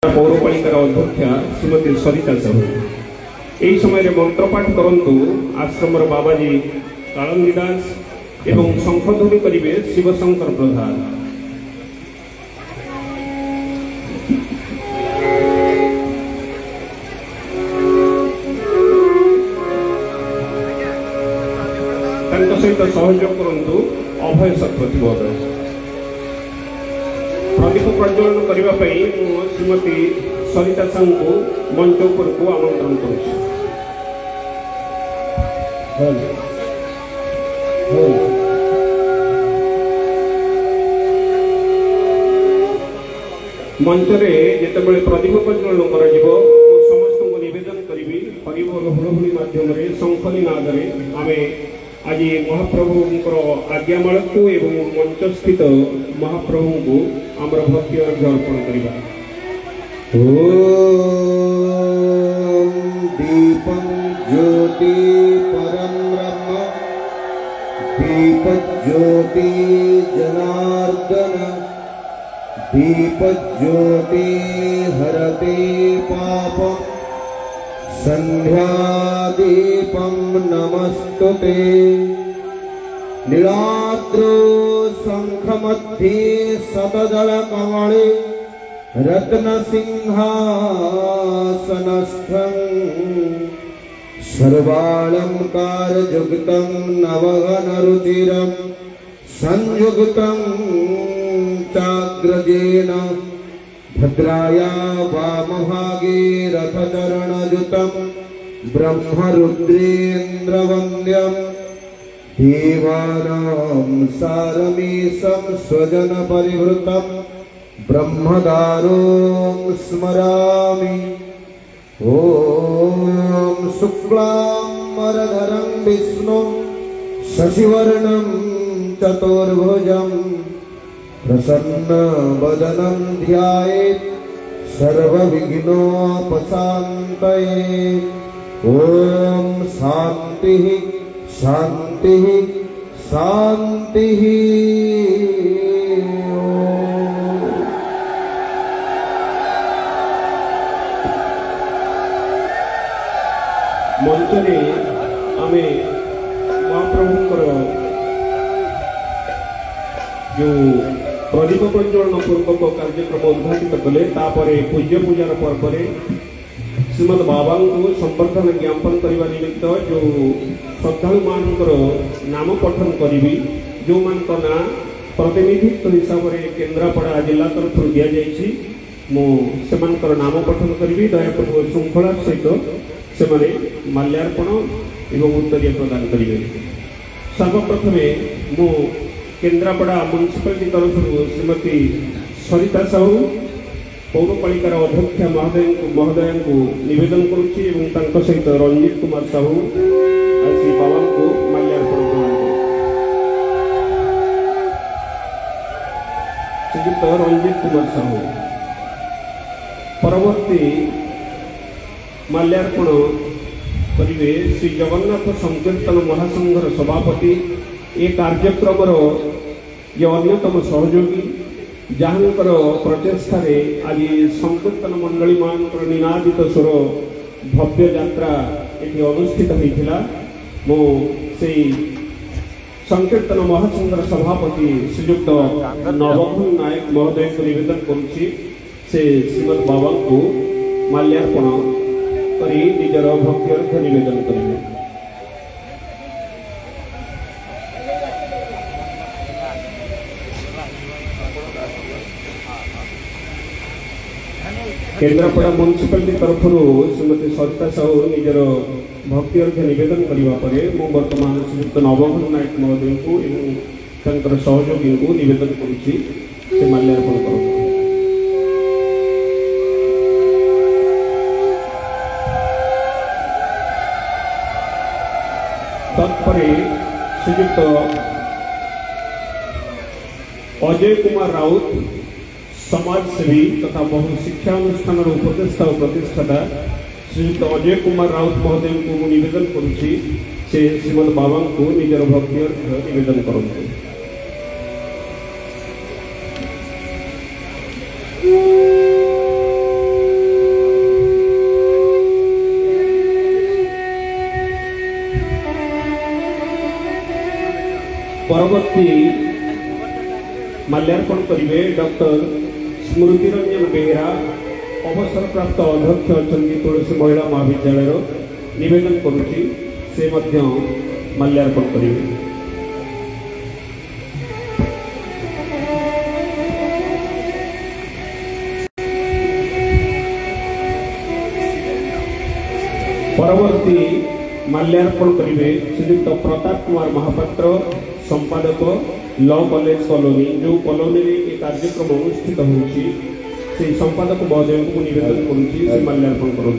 पौरपालिकार अध्यक्षा श्रीमती सरिता साहू यही समय मंत्रपाठ करंतु आश्रम बाबाजी कालंदी दास एवं शंखध्वनि करिवे शिवशंकर प्रधान। सहित सहयोग करंतु अभय शतपथी प्रदीप प्रज्वलन करने श्रीमती सरिता साहू को मंच उपर को आमंत्रण करुच्ची। मंचरे जितेबाला प्रदीप प्रज्वलन कर समस्त को निवेदन करी हरिबोल हुलहुली माध्यम शंखनी नादरे आमे आज महाप्रभु आज्ञामाल को एवं मंचस्थित महाप्रभु को आमर भक्ति अर्घ्य अर्पण करवा। दीपं ज्योति परं ब्रह्म दीप ज्योति जनार्दन दीप ज्योति हरते पापम् संध्यादीपं नमस्तुते नीलाद्रो शंखमध्ये शतदलकमले रत्नसिंहासनस्थं सर्वालंकारयुक्तं नवघनरुचिरं संयुक्तं चाग्रजेन भद्राया वामभागे रथचरणयुतं ब्रह्मरुद्रेन्द्रवन्द्यं देवानां सारमेशं स्वजनपरिवृतं ब्रह्मदारों स्मरामि। ॐ शुक्लाम्बरधरं विष्णुं शशिवर्णं चतुर्भुजं प्रसन्नवदनं ध्यायेत् सर्वविघ्नोपशान्तये। ॐ शान्तिः शान्तिः शान्तिः। मंचरे आमे महाप्रभुंकर जो प्रदीप प्रज्वलन पूर्वक कार्यक्रम उद्घाटित कले पूज्य पूजार पर्व श्रीमद बाबा को संवर्धन ज्ञापन करने निमित्त जो श्रद्धालु मानकर नाम पठन करी जो मान ना प्रतिनिधित्व हिसाब से केन्द्रापड़ा जिला तरफ दि जाइए से नाम पठन करी दयापूर्वक श्रृंखला सहित से माल्यार्पण एवं उत्तरीय प्रदान करेंगे। सर्वप्रथम मु केन्द्रापड़ा म्युनिसिपालिटी तरफ श्रीमती सरिता साहू पौरपालिकार अध्यक्षा महोदय को निवेदन करुच्ची सहित रंजीत कुमार साहू श्री बाबा को माल्यार्पण प्रदान श्रीयुक्त रंजीत कुमार साहू परवर्ती माल्यार्पण करिवे श्री जगन्नाथ संकीर्तन महासंघर सभापति ए कार्यक्रम जो अन्यतम सहयोगी जहांकर प्रचेष्टा आज संकीर्तन मंडली मान निनादित स्वर भव्य यात्रा ये अनुष्ठित होता मो से संकीर्तन महासंघर सभापति श्रीयुक्त नवघन नायक महोदय को निवेदन करुच्ची से श्रीमद बाबा को माल्यार्पण करी निजर भक्ति अर्घ्य निवेदन करेंगे। केन्द्रापड़ा म्युनिसिपालिटी तरफ श्रीमती सरिता साहू निजर भक्ति अर्घ्य निवेदन करने वर्तमान श्रीयुक्त नवघन नायक महोदय को सहयोगी को निवेदन करुच्ची से माल्यार्पण कर। तत्परे श्रीयुक्त अजय कुमार राउत समाजसेवी तथा बहु शिक्षानुष्ठान उपदेष्टा और प्रतिष्ठाता श्रीयुक्त अजय कुमार राउत महोदय को निवेदन करुच्ची से श्रीमद बाबा को निजर भक्ति निवेदन करते। परवर्ती माल्यार्पण करेंगे डॉक्टर स्मृति रंजन बेहेरा अवसर प्राप्त अध्यक्ष अच्छा तुलसी महिला महाविद्यालय निवेदन करुच्ची से माल्यार्पण करेंगे। परवर्ती माल्यार्पण करेंगे श्रीयुक्त प्रताप कुमार महापात्र संपादक लॉ कॉलेज कॉलोनी जो कॉलोनी ये कार्यक्रम अनुष्ठित होती संपादक महोदय को निवेदन करुच्ची से माल्यार्पण करूँ।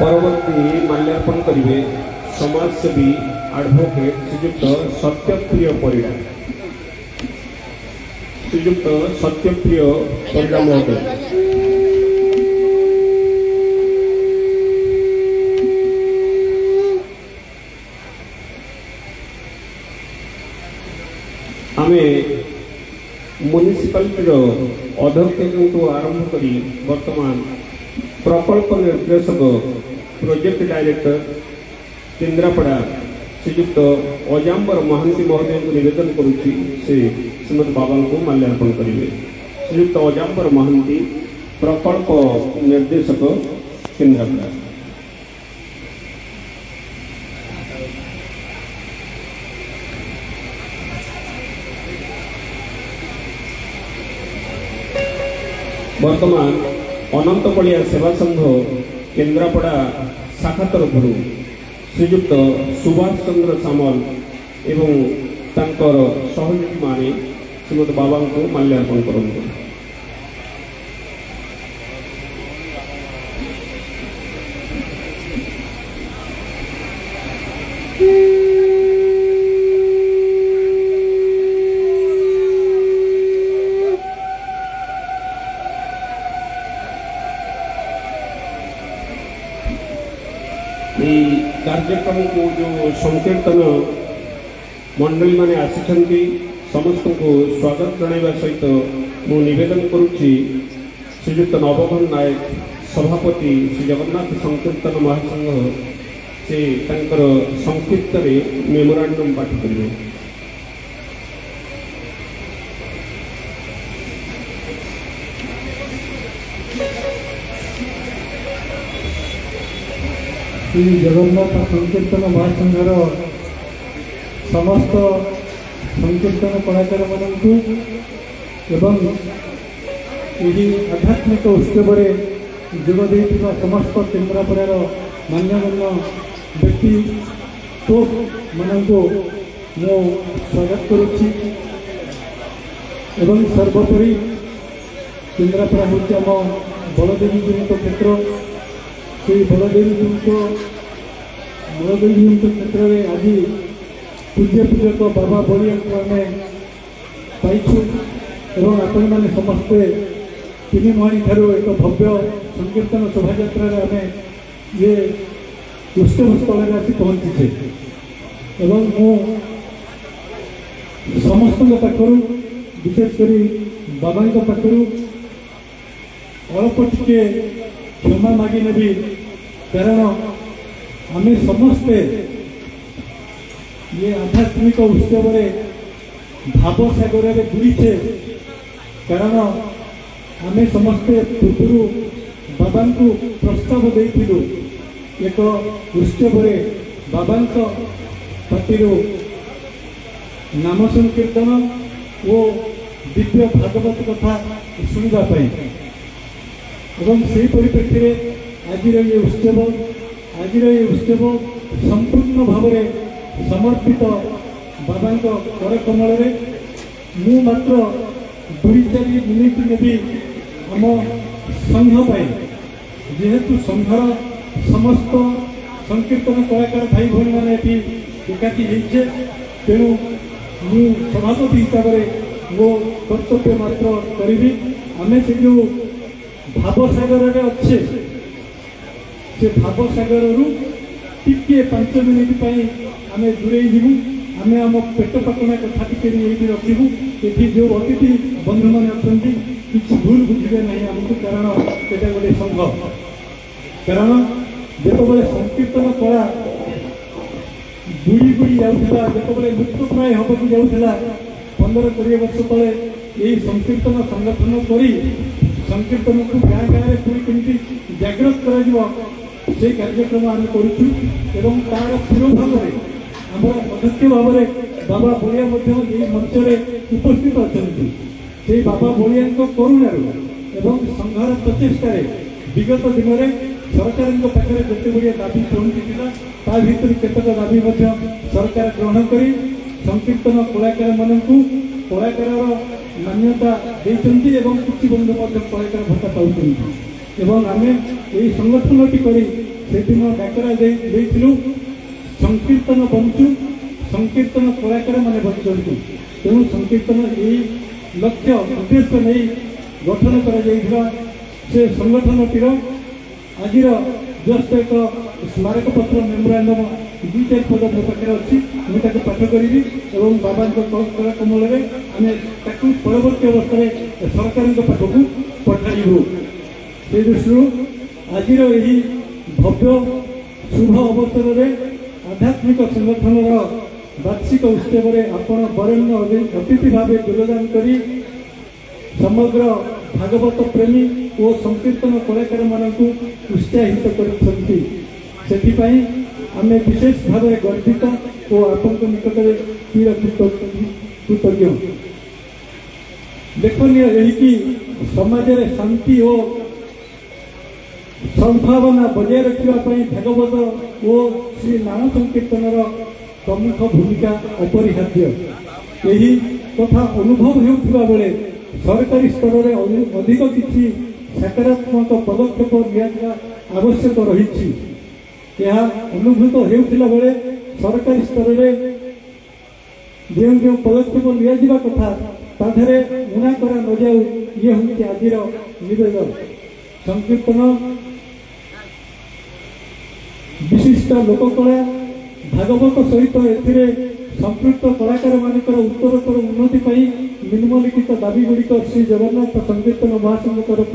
परवर्ती माल्यार्पण करेंगे समाजसेवी एडवोकेट श्रीयुक्त सत्यप्रिय परिडा महोदय। आम म्युनिसिपालिटी अध्यक्ष आरंभ कर वर्तमान प्रकल्प निर्देशक प्रोजेक्ट डायरेक्टर केन्द्रापड़ा श्रीयुक्त अजाम्बर महांती महोदय को निवेदन करुच्ची से श्रीमद बाबा को माल्यार्पण करेंगे। श्रीयुक्त अजाम्बर महांती प्रकल्प निर्देशक केन्द्रापड़ा। वर्तमान अनंत बलिया सेवा संघ केन्द्रापड़ा शाखा तरफ श्रीयुक्त सुभाष चंद्र सामल एवं तांकर सहयोगी माने श्रीमद बाबा को माल्यार्पण करते। कार्यक्रम को जो संकीर्तन मंडली माने आसी समस्त को स्वागत जनाइबा सहित मु निवेदन करुच्ची श्रीयुक्त नवघन नायक सभापति श्री जगन्नाथ संकीर्तन महासंघ से संक्षिप्त मेमोरांडम पाठ करेंगे। श्री जगन्नाथ संकीर्तन महासंघर समस्त संकीर्तन कलाकार मानू एवं यही आध्यात्मिक उत्सव जोगदे समस्त केन्द्रापड़ार मान्यगण्य व्यक्ति तो मानू मु स्वागत करुच्ची एवं सर्वोपरि केन्द्रापड़ा हूँ आम बलदेवी क्षेत्र से बलदेवी क्षेत्र में आज पूज्य पूजक बाबा बलिया को आम पाइछु एवं आपण मैंने समस्ते तीन मुहाणी ठारू एक भव्य संकीर्तन शोभा यात्रा आम ये उत्सव स्थल में आसी पहुँचे एवं मु समस्त पाखर विशेषकर बाबा पाखर अल्प टिके क्षमा मागी नेबी कारण आम समस्ते ये आध्यात्मिक उत्सव भाव सागर में बुड़ीचे कारण आम समस्ते पूर्व बाबा को प्रस्ताव देथिलु एक उत्सव बाबा पार्टी नाम संकीर्तन और दिव्य भागवत कथा शुणापी से परिप्रेक्षी में आज ये उत्सव संपूर्ण भाव समर्पित बाबा कर कमल मु मात्र 2-4 मिनिट नेबी आम संघ जेहेतु संघर समस्त संकीर्तन कलाकार भाई भाई मैंने एकाठी होइछे तेणु मु सभापति हिसाब से मो कर्तव्य मात्र करी आम से जो भावसागर अच्छे से भावसागर टिके 5 मिनिट आम दूरे जीवु आम आम पेट पाटना कथा टी रखू ये जो अतिथि बंधु मैंने अच्छा किसी भूल बुझे ना आमको कारण यहाँ गोटे संघ कारण जो संकीर्तन कला बुड़ी बुड़ी जाऊला जो लुप्त प्राय हवाक जाऊला 15-20 वर्ष तले यही संकीर्तन संगठन कर संकीर्तन को गाँ गाँव पुणी केमती जागृत कर कार्यक्रम आम करूँ तार पूर्व भाव में आम अध्यक्ष भाव में बाबा बलिया मंच उपस्थित अच्छा से बाबा बलिया करुणार एवं संघर प्रचेषा विगत दिन में सरकार पाखे जिते गुड़िया दाबी पहुंची भर केतक दाबी सरकार ग्रहण कर संकीर्तन कलाकार मानू कलाकार मान्यता देते किसी बंधु कलाकार भत्ता पाँच आम यही संगठन टी कर डाकरा देलु संकीर्तन बंचु संकीर्तन कलाकार माने बचुं तेणु संकीर्तन यही लक्ष्य उद्देश्य नहीं गठन कर संगठन टीर आज जस्ट एक स्मारक पत्र मेमोरांडम 2-4 पद मो पाखे अच्छी मुझे पाठ करी और बाबा कला कमल आम परवर्ती अवस्था सरकार पाखक पठाइबू से दृष्टि आज यही भव्य शुभ अवसर में आध्यात्मिक संगठन वार्षिक उत्सव में आपण बरेण्य अतिथि भाव योगदान करी समग्र भागवत प्रेमी और संकीर्तन कलाकार मानू उत्साहित कर आम विशेष भाव गर्वित और आपण निकट में कृतज्ञ देखनीय यही समाज में शांति और सद्भावना बजाय रखापी भागवत और श्री नाम संकीर्तन प्रमुख भूमिका अपरिहार्य यही कथा अनुभव होता बेले सरकारी स्तर में अधिक किसी सकारात्मक पदक्षेप निया आवश्यक रही अनुभूत होता बेले सरकारी स्तर में जो जो पदक्षेप निया कथा ताधरे मुना करा न जाऊ ये हूँ आज निवेदन संकीर्तन विशिष्ट लोककला भागवत सहित ए संपृक्त कलाकार मानकर उत्तरोत्तर उन्नति निम्नलिखित दाबी गुड़िक श्री जगन्नाथ संकीर्तन महासंघ तरफ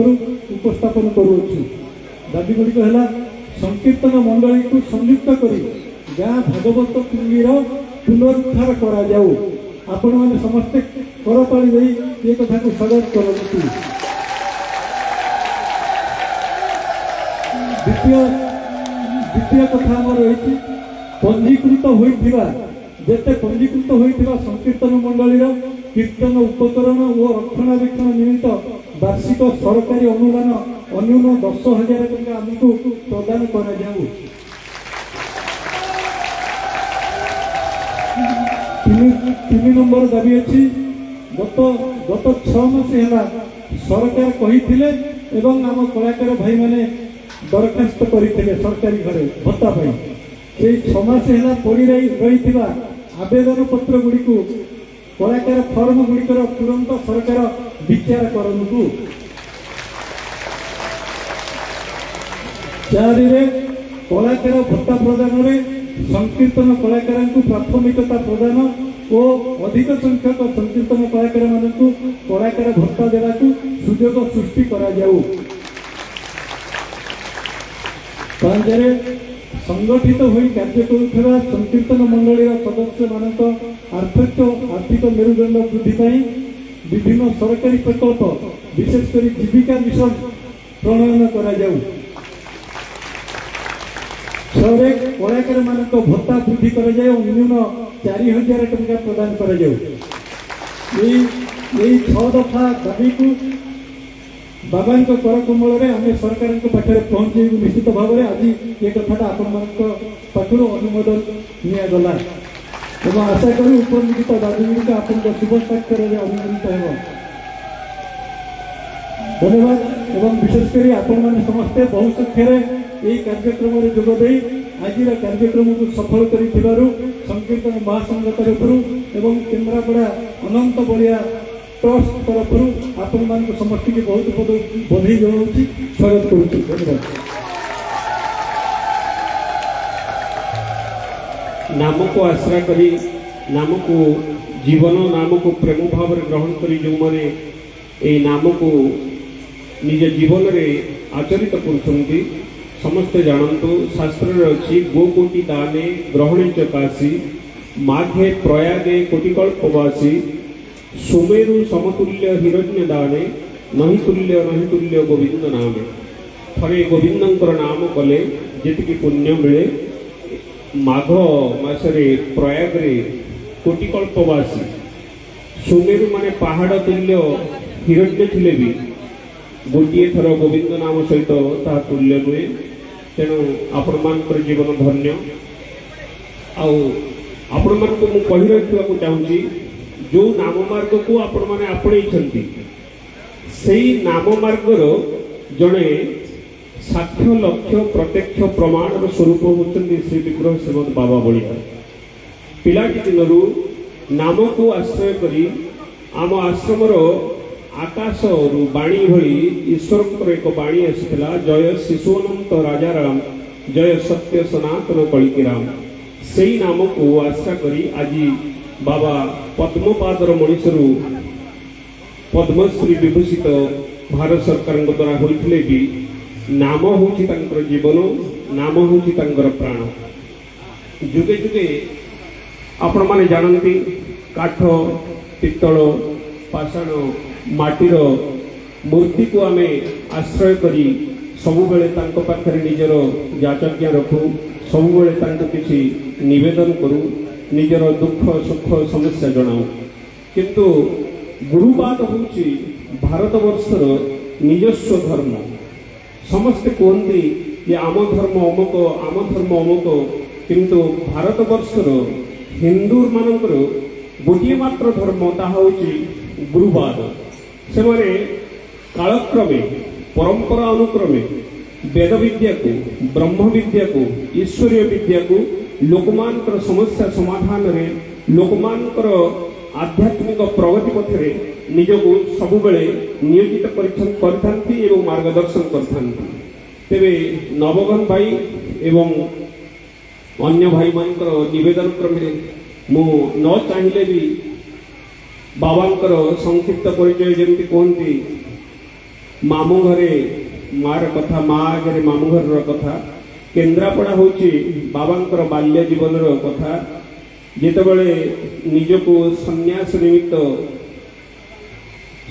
उपस्थापन करुच्छू दाबी गुड़िक है संकीर्तन मंडली को संयुक्त कर गाँ भागवत तुंगीर पुनरुद्धार करा आपण मैंने समस्ते करताली दे ये कथा को स्वागत करती द्वितीय कथा आमर रही पंजीकृत होइथिबा जेते पंजीकृत होइथिबा संकीर्तन मंडलीर कीर्तन उपकरण और रक्षणाबेक्षण निमित्त वार्षिक सरकारी अनुदान अन्यून 10,000 टंका आमको प्रदान करा जाऊ। 3 नंबर दाबी अच्छी गत 6 मास है सरकार कही आम कलाकार भाई मैंने दरखास्त करते सरकारी घरे भत्ता से 6 मास है पड़ रही आवेदन पत्र गुड़ी कलाकार फर्म गुड़िकर तुरंत सरकार विचार करतु। 4 कलाकार भत्ता प्रदान में संकीर्तन कलाकार को प्राथमिकता प्रदान और अधिक संख्यक संकीर्तन कलाकार मानू कलाकार भत्ता देवा सुजोग सृष्टि करा जाऊ। 5 संगठित होई कार्य करुवा संकीर्तन मंडलीर सदस्य मानक आर्थिक मेरुदंड वृद्धि विभिन्न सरकारी प्रकल्प विशेषकर जीविका मिशन प्रणयन करा जाऊ। 6 कलाकार मानक भत्ता वृद्धि करा जाए न्यून 4,000 टंका प्रदान करा जाऊ। यही 6 दफा दाबी को बाबा कर कमल आम सरकार पाखे पहुँचे निश्चित भाव में आज ये कथा आपण पाखर अनुमोदन निगला एवं आशा करी उपनिर्मित दाबी गुड़िक आप शुभ साक्षर अनुमोदित हो। धन्यवाद एवं विशेषकर आपण मैंने समस्ते बहु संख्यार यही कार्यक्रम में जोगदे आज कार्यक्रम को सफल कर संकीर्तन महासंघ तरफ एवं केन्द्रापड़ा अनंत बलिया ट्रस्ट तरफ आपण मान समस्त की बहुत बहुत बधाई जनाऊँ स्वागत करुच्ची। धन्यवाद। नाम को आश्रा करी नाम को जीवन नाम को प्रेम भाव ग्रहण करी जो माने ए नाम को निज जीवन रे आचरित करुछंती समस्ते जानतु शास्त्र अच्छी गोकोटि दाने ग्रहणे चकासी माघे प्रयागे कोटिकल्पवासी सुमेरु समतुल्य हिरण्य दाने नहीं तुल्य गोविंद नामे थरे गोविंदंकर नाम कले जेतिकी पुण्य मिले माघ मासरे प्रयाग रे कोटिकल्पवासी सुमेरु माने पहाड़ तुल्य हिरण्य थिले भी गोटे थर गोविंद नाम सहित ता तुल्य नुहे तेणु आपण मान जीवन धन्य आपण मान को कही रखा चाहूँगी जो नाम मार्ग को आपण मैंने आपणई से नाम मार्गर जड़े साक्ष्य लक्ष्य प्रत्यक्ष प्रमाण स्वरूप होती श्री विग्रह श्रीमद बाबा बलिया पिलाटी दिन नाम को आश्रय करी आम आश्रम आकाश बाणी भली ईश्वर एक बाणी आसाला जय शिशुअनंत राजा राम जय सत्य सनातन कलिकी राम से नाम को आश्रा करी आज बाबा पद्मपादर मनीषरू पद्मश्री विभूषित भारत सरकार द्वारा होते भी नाम हूँ जीवन नाम हूँ प्राण जुगे जुगे आपण मैंने जानती काठ पित्तल पाषाण माटीर मूर्ति को आम आश्रय करी सबुबले तांको पाखरे निजर जाचज्ञा रखू सबुबले किसी निवेदन करू निजर दुख सुख समस्या जनाऊ किंतु गुरुवाद हूँ भारत वर्षर निजस्व धर्म समस्ते कहते ये आम धर्म अमुक किंतु भारत वर्षर हिंदू मानकर गोटे मात्र धर्म ताहा हूँ गुरुवाद से कालक्रमे परंपरा अनुक्रमे वेद विद्या को ब्रह्म विद्या को ईश्वरीय विद्या को लोकमानकर समस्या समाधान रे लोकमानकर आध्यात्मिक प्रगति पथरे निजको सबुबले नियोजित करथांती एवं मार्गदर्शन करथांती तेबे नवगन भाई एवं अन्य भाई मानकर निवेदन क्रमे मु न चाहिए भी बाबांकर संक्षिप्त परिचय जमी कहती मामू घरे मार कथा माँ आगे मामू घर कथा केन्द्रापड़ा हूँ बाबांकर बाल्य जीवन कथा जितेबले निजको संन्यास निमित्त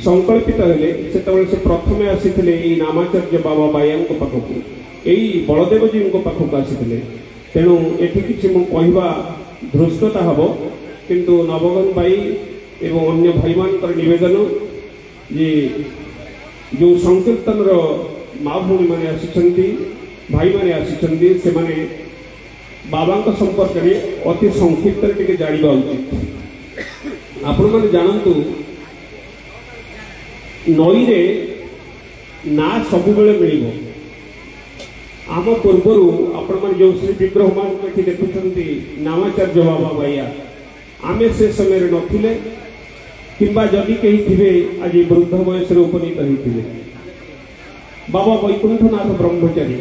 संकल्पित हेले से प्रथमे आसीथिले नामाचार्य बाबा बाया पाखक यही बलदेव जी पाखक आसीथिले तेणु एठी किछि मु कहवा धृष्टता हबो किंतु नवगन भाई एवं अन्य भाई मानकर निवेदन जे जो संकीर्तन माँ भूमि मैंने आसी भाई मैंने आसी से माने बाबा संपर्क में अति संक्षिप्त टे जाना उचित आपण मैंने जानतु नई रे ना सबुबले मिल आम पूर्वर आपण मैंने जो श्री विग्रह मान देखुंट नामाचार्य बाबा बाया आमे से समय नथिले किंबा जदि कहीं थे आज वृद्ध बयस उपनीत होते बाबा वैकुंठनाथ ब्रह्मचारी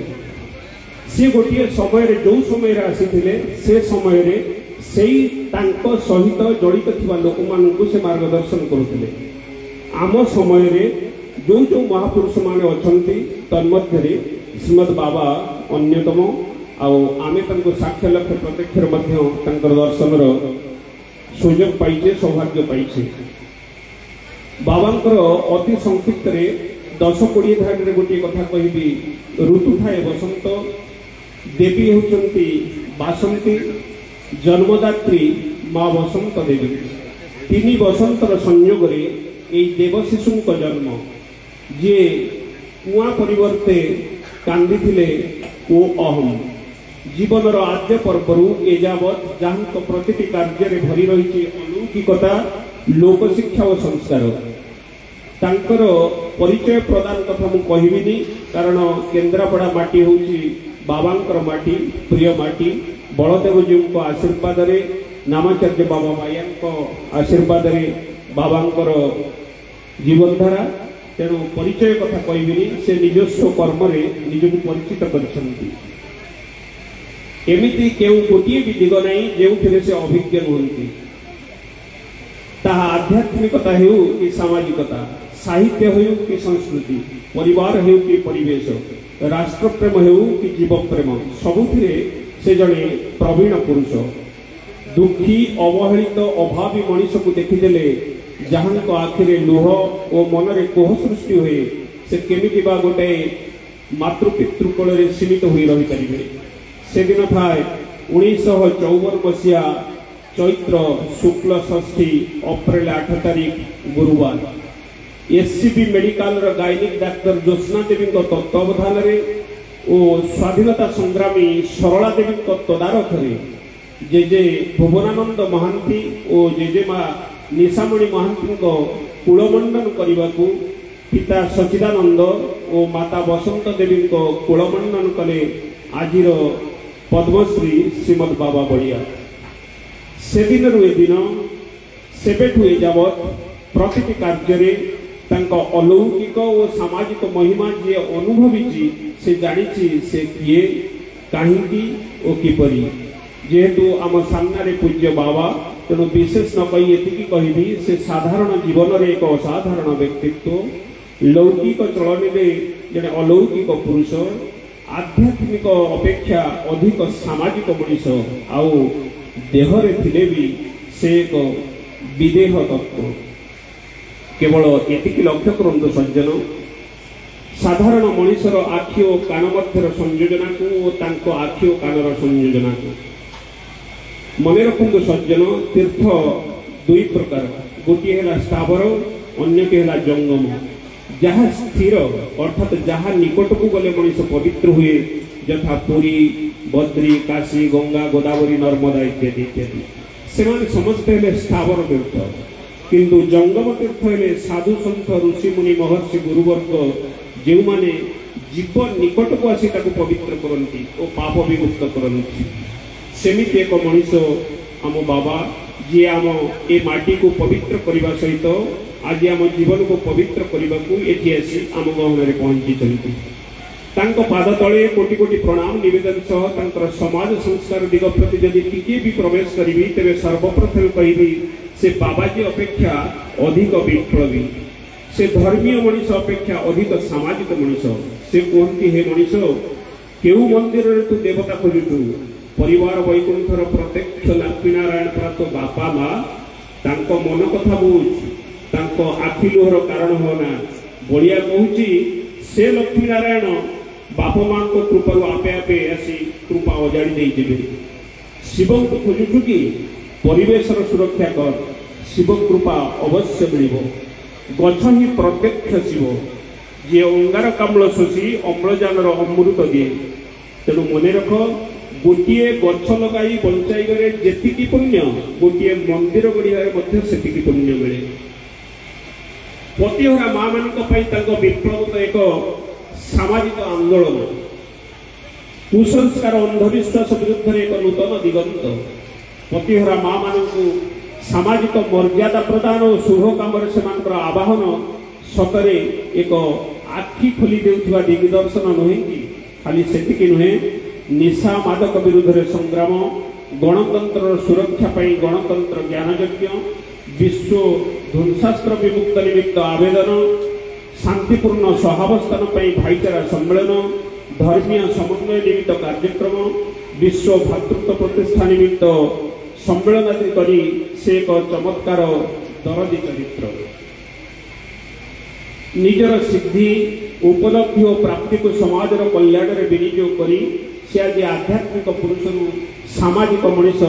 सी गोटे समय जो समय आसी से समय सहित जड़ित थी लोक मान से मार्गदर्शन करुले आम समय जो जो महापुरुष माने अच्छा तन्मध्य श्रीमद बाबा अन्यतम आमे साक्ष्य लक्ष्य प्रत्यक्ष दर्शन सुजोग पाइचे सौभाग्य पाइचे बाबांकर अति संक्षिप्त 10-20 धाड़ी गोटे कथा कहि ऋतु थाए बसंत देवी होचंती बासंती जन्मदात्री माँ बसंत देवी तीन बसंतर संयोग এই ଦେବଶିଶୁଙ୍କ ଜନ୍ମ ଯିଏ କୁଆଁ ପରିବର୍ତ୍ତେ କାନ୍ଦିଥିଲେ ଓ ଅହମ୍ ଜୀବନର ଆଦ୍ୟ ପର୍ବରୁ ଏଯାବତ୍ ଯାହାଙ୍କ ପ୍ରତିଟି କାର୍ଯ୍ୟରେ ଭରି ରହିଛି ଅଲୌକିକତା ଲୋକଶିକ୍ଷା ଓ ସଂସ୍କାର। ତାଙ୍କର ପରିଚୟ ପ୍ରଦାନ କଥା ମୁଁ କହିବିନି, କାରଣ କେନ୍ଦ୍ରାପଡ଼ା ମାଟି ହେଉଛି ବାବାଙ୍କର ମାଟି, ପ୍ରିୟ ମାଟି। ବଳଦେବଜୀଙ୍କ ଆଶୀର୍ବାଦରେ, ନାମାଚାର୍ଯ୍ୟ ବାବା ବାୟାଙ୍କ ଆଶୀର୍ବାଦରେ ବାବାଙ୍କର ଜୀବନଧାରା, ତେଣୁ ପରିଚୟ କଥା କହିବିନି। ସେ ନିଜସ୍ୱ କର୍ମରେ ନିଜକୁ ପରିଚିତ କରିଛନ୍ତି। ଏମିତି କେଉଁ ଗୋଟିଏ ବି ଦିଗ ନାହିଁ ଯେଉଁଥିରେ ସେ ଅଭିଜ୍ଞ ନୁହନ୍ତି। ତାହା ଆଧ୍ୟାତ୍ମିକତା ହେଉ କି ସାମାଜିକତା, ସାହିତ୍ୟ ହେଉ କି ସଂସ୍କୃତି, ପରିବାର ହେଉ କି ପରିବେଶ, ରାଷ୍ଟ୍ରପ୍ରେମ ହେଉ କି ଜୀବପ୍ରେମ, ସବୁଥିରେ ସେ ଜଣେ ପ୍ରବୀଣ ପୁରୁଷ। ଦୁଃଖୀ, ଅବହେଳିତ, ଅଭାବୀ ମଣିଷକୁ ଦେଖିଦେଲେ ଯାହାଙ୍କ ଆଖିରେ ଲୁହ ଓ ମନରେ କୋହ ସୃଷ୍ଟି ହୁଏ, ସେ କେମିତି ବା ଗୋଟାଏ ମାତୃପିତୃ କୋଳରେ ସୀମିତ ହୋଇ ରହିପାରିବେ। ସେଦିନ ଥାଏ 1954 ମସିହା ଚୈତ୍ର ଶୁକ୍ଳ ଷଷ୍ଠୀ ଅପ୍ରେଲ 8 ତାରିଖ ଗୁରୁବାର। SCB ମେଡିକାଲର ଗାଇନିକ ଡାକ୍ତର ଜ୍ୟୋତ୍ସ୍ନା ଦେବୀଙ୍କ ତତ୍ତ୍ୱାବଧାନରେ ଓ ସ୍ୱାଧୀନତା ସଂଗ୍ରାମୀ ସରଳା ଦେବୀଙ୍କ ତଦାରଖରେ ଜେଜେ ଭୁବନାନନ୍ଦ ମହାନ୍ତି ଓ ଜେଜେମା ନିଶାମଣି ମହାନ୍ତିଙ୍କ କୁଳମଣ୍ଡନ କରିବାକୁ ପିତା ସଚିଦାନନ୍ଦ ଓ ମାତା ବସନ୍ତ ଦେବୀଙ୍କ କୁଳମଣ୍ଡନ କଲେ ଆଜିର ପଦ୍ମଶ୍ରୀ ଶ୍ରୀମଦ୍ ବାବା ବଳିଆ। ସେଦିନରୁ ଏଦିନ, ସେବେଠୁ ଏଯାବତ୍ ପ୍ରତିଟି କାର୍ଯ୍ୟରେ ତାଙ୍କ ଅଲୌକିକ ଓ ସାମାଜିକ ମହିମା ଯିଏ ଅନୁଭବିଛି, ସେ ଜାଣିଛି ସେ କିଏ, କାହିଁକି ଓ କିପରି। ଯେହେତୁ ଆମ ସାମ୍ନାରେ ପୂଜ୍ୟ ବାବା, ତେଣୁ ବିଶେଷ ନ କହି ଏତିକି କହିବି, ସେ ସାଧାରଣ ଜୀବନରେ ଏକ ଅସାଧାରଣ ବ୍ୟକ୍ତିତ୍ୱ, ଲୌକିକ ଚଳନୀରେ ଜଣେ ଅଲୌକିକ ପୁରୁଷ, ଆଧ୍ୟାତ୍ମିକ ଅପେକ୍ଷା ଅଧିକ ସାମାଜିକ ମଣିଷ, ଆଉ ଦେହରେ ଥିଲେ ବି ସେ ଏକ ବିଦେହ ତତ୍ତ୍ୱ। କେବଳ ଏତିକି ଲକ୍ଷ୍ୟ କରନ୍ତୁ ସଜ୍ଜନ, ସାଧାରଣ ମଣିଷର ଆଖି ଓ କାନ ମଧ୍ୟର ସଂଯୋଜନାକୁ ଓ ତାଙ୍କ ଆଖି ଓ କାନର ସଂଯୋଜନାକୁ ମନେ ରଖନ୍ତୁ ସଜ୍ଜନ। ତୀର୍ଥ ଦୁଇ ପ୍ରକାର, ଗୋଟିଏ ହେଲା ସ୍ଥାବର, ଅନ୍ୟଟି ହେଲା ଜଙ୍ଗମ। ଯାହା ସ୍ଥିର ଅର୍ଥାତ୍ ଯାହା ନିକଟକୁ ଗଲେ ମଣିଷ ପବିତ୍ର ହୁଏ, ଯଥା ପୁରୀ, ବଦ୍ରୀ, କାଶୀ, ଗଙ୍ଗା, ଗୋଦାବରୀ, ନର୍ମଦା ଇତ୍ୟାଦି ଇତ୍ୟାଦି, ସେମାନେ ସମସ୍ତେ ହେଲେ ସ୍ଥାବର ତୀର୍ଥ। କିନ୍ତୁ ଜଙ୍ଗମ ତୀର୍ଥ ହେଲେ ସାଧୁ, ସନ୍ଥ, ଋଷିମୁନି, ମହର୍ଷି, ଗୁରୁବର୍ଗ, ଯେଉଁମାନେ ଜୀବ ନିକଟକୁ ଆସି ତାକୁ ପବିତ୍ର କରନ୍ତି ଓ ପାପ ବିମୁକ୍ତ କରନ୍ତି। ସେମିତି ଏକ ମଣିଷ ଆମ ବାବା, ଯିଏ ଆମ ଏ ମାଟିକୁ ପବିତ୍ର କରିବା ସହିତ ଆଜି ଆମ ଜୀବନକୁ ପବିତ୍ର କରିବାକୁ ଏଠି ଆସି ଆମ ଗହଣରେ ପହଞ୍ଚିଛନ୍ତି। ତାଙ୍କ ପାଦ ତଳେ କୋଟି କୋଟି ପ୍ରଣାମ ନିବେଦନ ସହ ତାଙ୍କର ସମାଜ ସଂସ୍କାର ଦିଗ ପ୍ରତି ଯଦି ଟିକିଏ ବି ପ୍ରବେଶ କରିବି, ତେବେ ସର୍ବପ୍ରଥମେ କହିବି ସେ ବାବାଜୀ ଅପେକ୍ଷା ଅଧିକ ବିପ୍ଳବୀ, ସେ ଧର୍ମୀୟ ମଣିଷ ଅପେକ୍ଷା ଅଧିକ ସାମାଜିକ ମଣିଷ। ସେ କୁହନ୍ତି, ହେ ମଣିଷ, କେଉଁ ମନ୍ଦିରରେ ତୁ ଦେବତା ଖୋଜୁଛୁ? ପରିବାର ବୈକୁଣ୍ଠର ପ୍ରତ୍ୟକ୍ଷ ଲକ୍ଷ୍ମୀନାରାୟଣ ପ୍ରାପ୍ତ ବାପା ମା, ତାଙ୍କ ମନ କଥା ବୁଝ, ତାଙ୍କ ଆଖି ଲୁହର କାରଣ ହୋନା। ବଳିଆ କହୁଛି, ସେ ଲକ୍ଷ୍ମୀନାରାୟଣ ବାପା ମାଙ୍କ କୃପାରୁ ଆପେ ଆପେ ଆସି କୃପା ଅଜାଡ଼ି ଦେଇଯିବେ। ଶିବଙ୍କୁ ଖୋଜୁଛୁ କି? ପରିବେଶର ସୁରକ୍ଷା କର, ଶିବ କୃପା ଅବଶ୍ୟ ମିଳିବ। ଗଛ ହିଁ ପ୍ରତ୍ୟକ୍ଷ ଶିବ, ଯିଏ ଅଙ୍ଗାରକାମ୍ଳ ଶୋଷି ଅମ୍ଳଜାନର ଅମୃତ ଦିଏ। ତେଣୁ ମନେ ରଖ, ଗୋଟିଏ ଗଛ ଲଗାଇ ବଞ୍ଚାଇବାରେ ଯେତିକି ପୁଣ୍ୟ, ଗୋଟିଏ ମନ୍ଦିର ଗଢ଼ିବାରେ ମଧ୍ୟ ସେତିକି ପୁଣ୍ୟ ମିଳେ। ପତିହରା ମା ମାନଙ୍କ ପାଇଁ ତାଙ୍କ ବିପ୍ଳବ ତ ଏକ ସାମାଜିକ ଆନ୍ଦୋଳନ, କୁସଂସ୍କାର ଅନ୍ଧବିଶ୍ୱାସ ବିରୁଦ୍ଧରେ ଏକ ନୂତନ ଦିଗନ୍ତ। ପତିହରା ମା ମାନଙ୍କୁ ସାମାଜିକ ମର୍ଯ୍ୟାଦା ପ୍ରଦାନ ଓ ଶୁଭ କାମରେ ସେମାନଙ୍କର ଆବାହନ ସତରେ ଏକ ଆଖି ଖୋଲି ଦେଉଥିବା ଦିଗଦର୍ଶନ ନୁହେଁ କି? ଖାଲି ସେତିକି ନୁହେଁ, ନିଶା ମାଦକ ବିରୁଦ୍ଧରେ ସଂଗ୍ରାମ, ଗଣତନ୍ତ୍ରର ସୁରକ୍ଷା ପାଇଁ ଗଣତନ୍ତ୍ର ଜ୍ଞାନଯଜ୍ଞ, ବିଶ୍ୱ ଧ୍ୱଂସାସ୍ତ୍ର ବିମୁକ୍ତ ନିମିତ୍ତ ଆବେଦନ, ଶାନ୍ତିପୂର୍ଣ୍ଣ ସହାବସ୍ଥାନ ପାଇଁ ଭାଇଚାରା ସମ୍ମିଳନ, ଧର୍ମୀୟ ସମନ୍ୱୟ ନିମିତ୍ତ କାର୍ଯ୍ୟକ୍ରମ, ବିଶ୍ୱ ଭାତୃତ୍ୱ ପ୍ରତିଷ୍ଠା ନିମିତ୍ତ ସମ୍ମିଳନ ଆଦି କରି ସେ ଏକ ଚମତ୍କାର ଦରଦୀ ଚରିତ୍ର। ନିଜର ସିଦ୍ଧି, ଉପଲବ୍ଧି ଓ ପ୍ରାପ୍ତିକୁ ସମାଜର କଲ୍ୟାଣରେ ବିନିଯୋଗ କରି ସେ ଆଜି ଆଧ୍ୟାତ୍ମିକ ପୁରୁଷରୁ ସାମାଜିକ ମଣିଷ,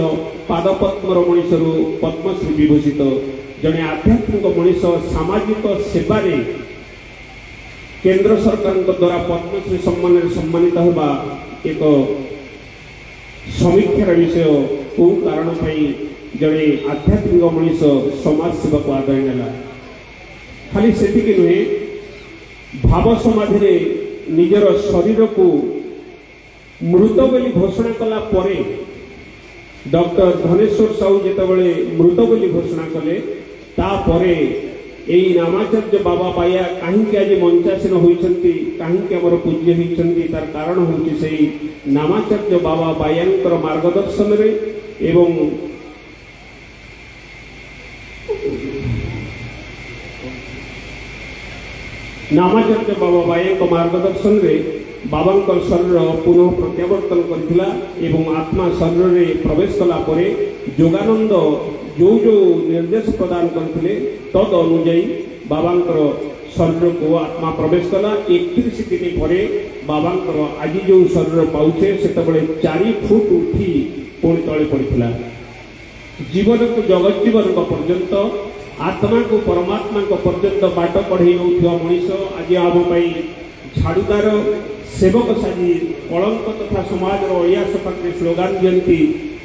ପାଦପଦ୍ମର ମଣିଷରୁ ପଦ୍ମଶ୍ରୀ ବିଭୂଷିତ। जड़े आध्यात्मिक मनीष सामाजिक सेवारे केंद्र सरकार द्वारा पद्मश्री सम्मान सम्मानित होगा एक समीक्षार विषय कौ कारण जड़े आध्यात्मिक मनीष समाज सेवा को आदय नेला खाली से नुहे भाव समाधि निजर शरीर को मृत बोली घोषणा कला परे डॉक्टर धनेश्वर साहू जितेबाला मृत बोली घोषणा कले तापरे यही नामाचार्य बाबा बाया कहीं आज मंचासीन होती कहीं आमर पूज्य होती तार कारण हूँ से नामाचार्य बाबा बायांकर मार्गदर्शन रे एवं नामाचार्य बाबा बाया मार्गदर्शन रे बाबांकर शरीर पुनः प्रत्यावर्तन करथिला एवं आत्मा शरीर रे प्रवेश कला परे योगानंद जो जो निर्देश प्रदान करथिले तद अनुଯାୟୀ बाबांकर शरीर को आत्मा प्रवेश कला 31 दिन परे बाबांकर आज जो शरीर पाउछे सेतबेले 4 फुट उठी पुणी तले पड़िथिला जीवन को जगत जीवन पर्यंत आत्मा को परमात्मा को पर्यंत बाट पढ़े नौथिबा मनीष आज आम पाई झाड़ूदार सेवक साजी कलंक तथा समाज अलिया सपाटे स्लोगान दियंती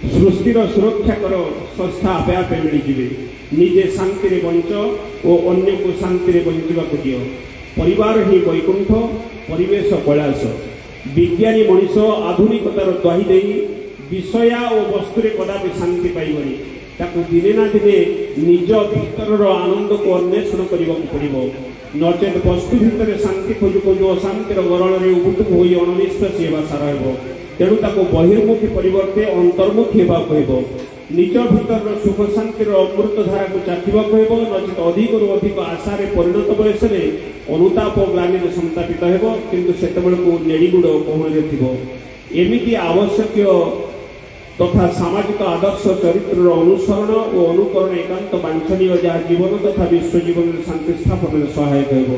सृष्टिर सुरक्षा कर संस्था आपे आपे मिलଯିवे निजे शांति रे बंच और अन्य को शांति रे बंचवा को दियो परिवार ही वैकुंठ परिवेश कैलाश विज्ञानी मनीष आधुनिकतार द्वाही दे विषया और वस्तु कदापि शांति पाइबनी ताकू दिने ना दिने निज भीतर आनंद को अन्वेषण करने पड़ो नचेत वस्तु भितर शांति खोजु खोजु अशांतिर गरल में उबुटुक हो अनिश्वासी होगा सारा हो तेणु ताको बहिर्मुखी परिवर्ते अंतर्मुखी होगा कह निज भीतर सुख शांतिर अमृत धारा को चाखा कह नचेत अधिक अधिक आशार परिणत बयस अनुताप ग्लानि संतापित हो किंतु सेतबेल को नेड़ीगुड़ पहुँचे थी आवश्यक तथा सामाजिक आदर्श चरित्र अनुसरण और अनुकरण एकांत वांछनीय जहाँ जीवन तथा विश्व जीवन शांति स्थापन सहायक हो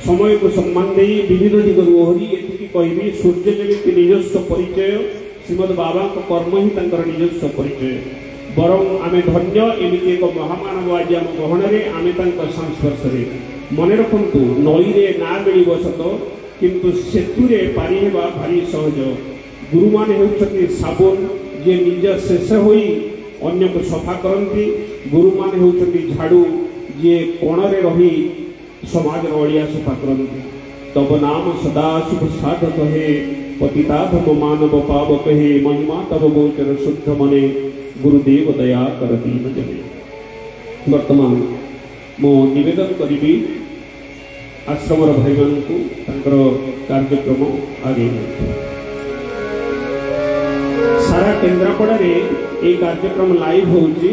समय को सम्मान दे विविध दिगरु ओहरी एतिकी कहबी सूर्य जमी निजस्व परिचय श्रीमद बाबा कर्म ही निजस्व परिचय बरं आमे धन्य एमती एक महामानव आज आम गहन आमे संस्पर्श मन रखु नई रे ना मिल सत किंतु सेतुरे पारि हेबा भारी सहज गुरु माने हेउछथि साबुन जे निज शेष होई अन्य को सफा करती गुरु माने होउछथि झाड़ू जे कोणरे रही समाज अलिया सफा करती तब नाम सदा शुभ साधक हे पतिताधम मानव पावक हे महिमा तब गोचर शुद्ध मने गुरुदेव दया कर दीन जने वर्तमान मो निवेदन करी आश्रमर भाई मान को कार्यक्रम आगे सारा केन्द्रापड़ा रे ये कार्यक्रम लाइव होउची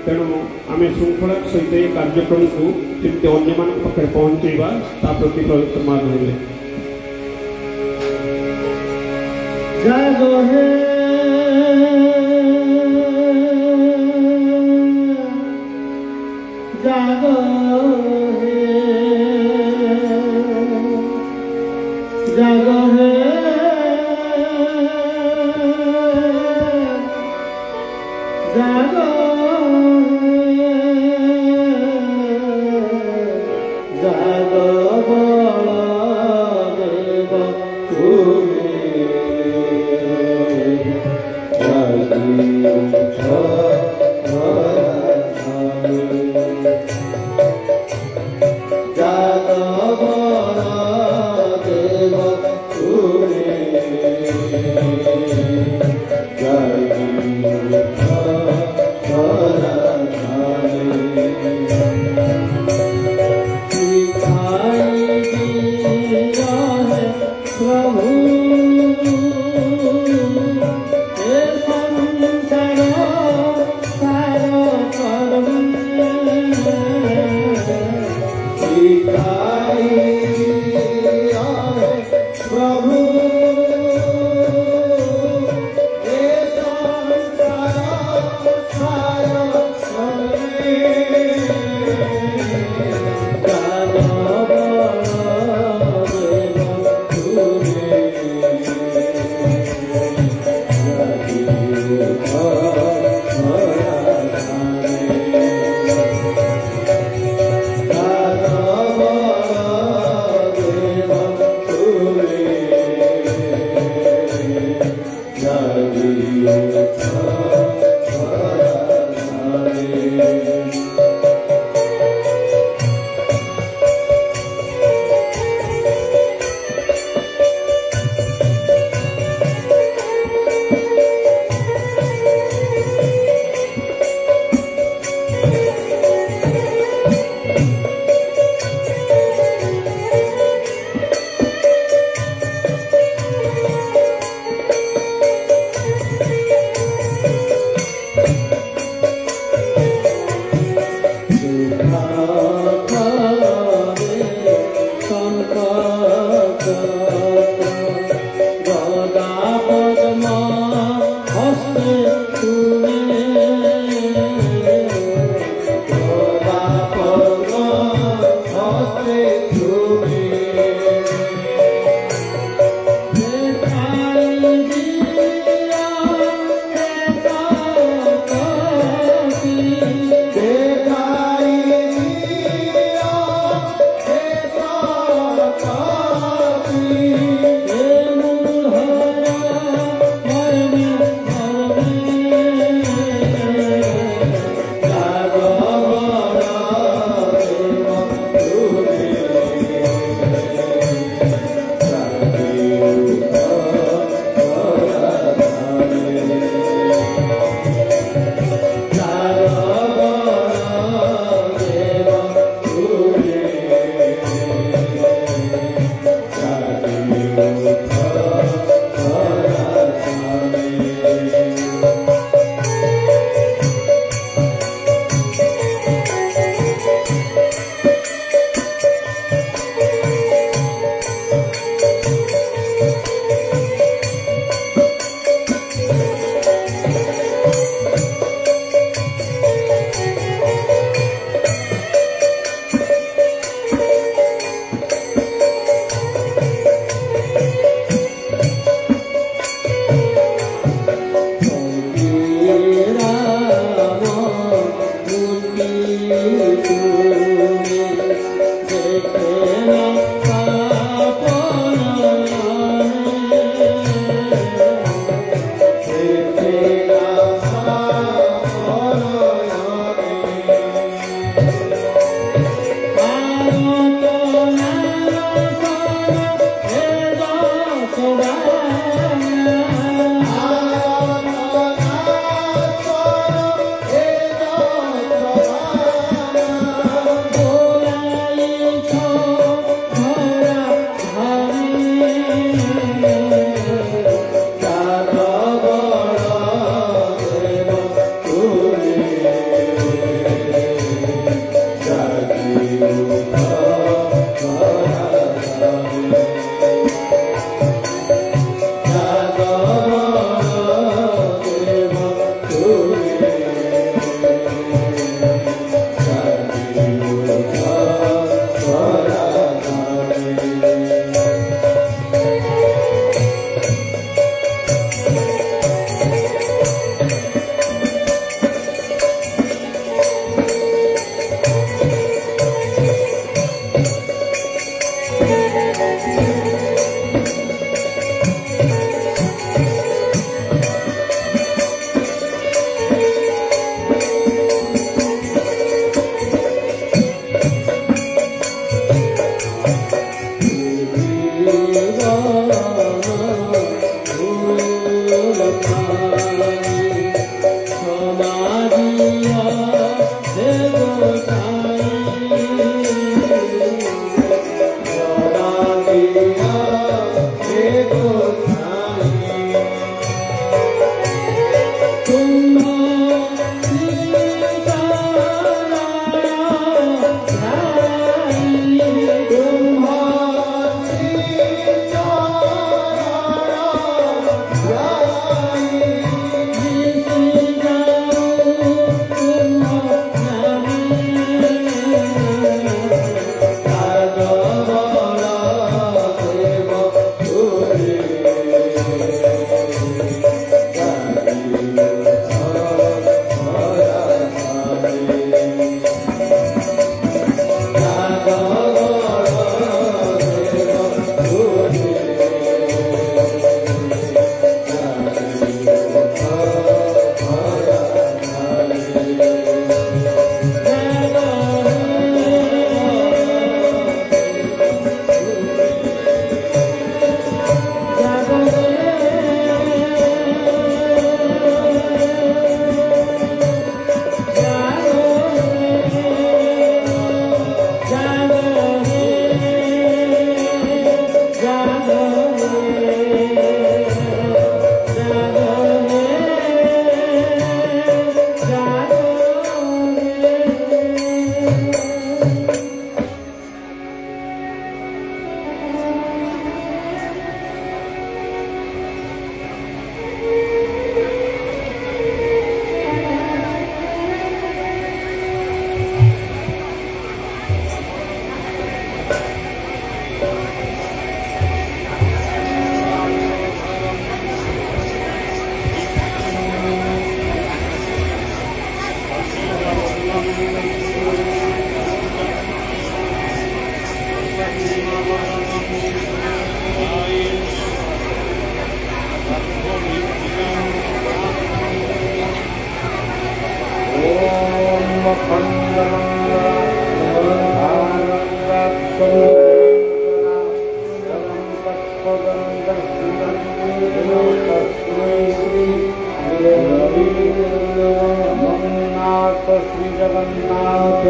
तेणु आम श्रृंखला सहित ये कार्यक्रम को जमी अन्य मान पाखे पहुँचेगा ता प्रति प्रयत्नमान हेले जागो हे जागो हे जागो हे जागो जागो बलदेव श्री जगन्नाथ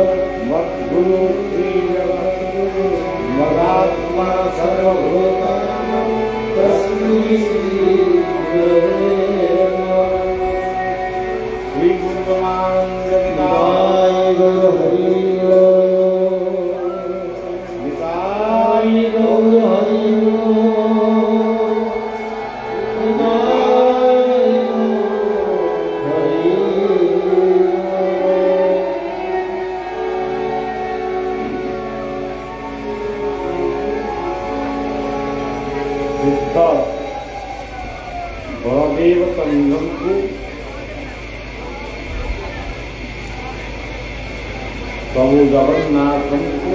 मद्गुरु श्री जगन्नाथ मदात्मा सर्वभूतानां तस्मै श्री बलदेव कंदम को प्रभु जगन्नाथ को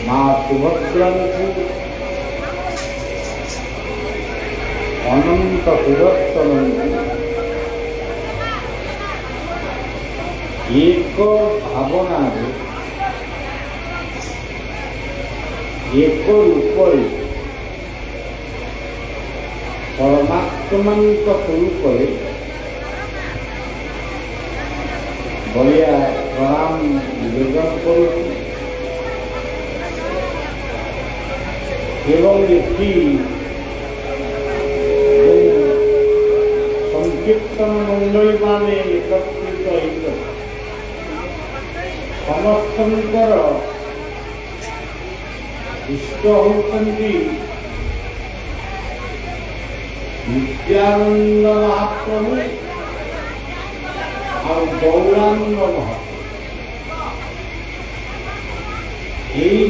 माँ सुभद्रा को अनंत सुदर्शन एक भावना एक रूप परमात्मा स्वरूप बढ़िया प्रणाम निवेदन कर संकीर्तन मंडली मान एकत्रित समस्तर इष्ट होती नित्यानंद महाप्रभु और गौरांग महाप्रभु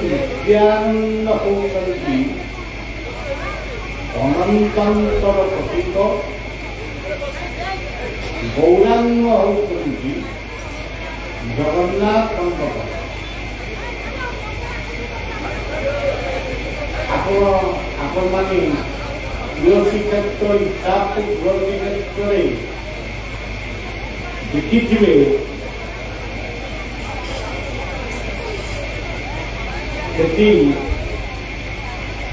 नित्यानंद होती अनंतर प्रतीक गौरांग होती जगन्नाथ आपण माने तुलसी क्षेत्र हिसाब से तुलसी क्षेत्र देखी थे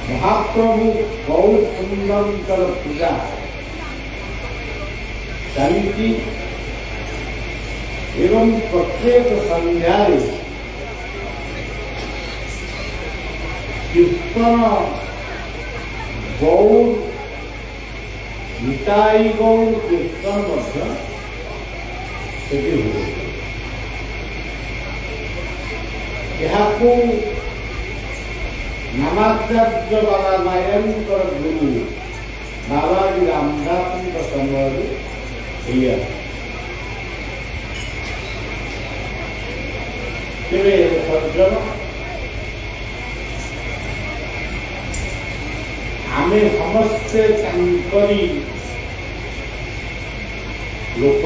महाप्रभु बहुत सुंदर पूजा चली एवं प्रत्येक संध्या कीर्तन गौर निताई गौर कीर्तन नामाचार्य बाबा नारायणकर गुरु बाबाजी रामदास समय सज्जन आमे समस्ते लोक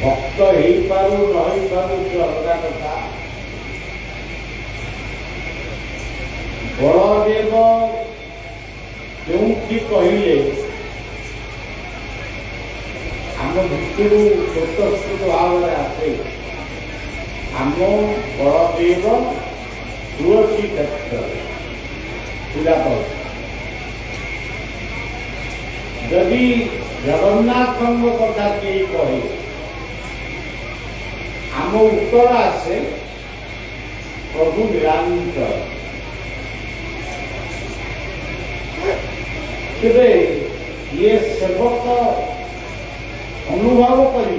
भक्त हो पारू रही पारू अलग कथा बलदेव क्योंकि कहले आम भितर स्वतस्फूर्त भाव आसे आम बलदेव तुलसी क्षेत्र पूजा कर यदि जगन्नाथ कथा के कहे आम उत्तर आसे प्रभु निरंतर तेरे ये सेवक अनुभव कर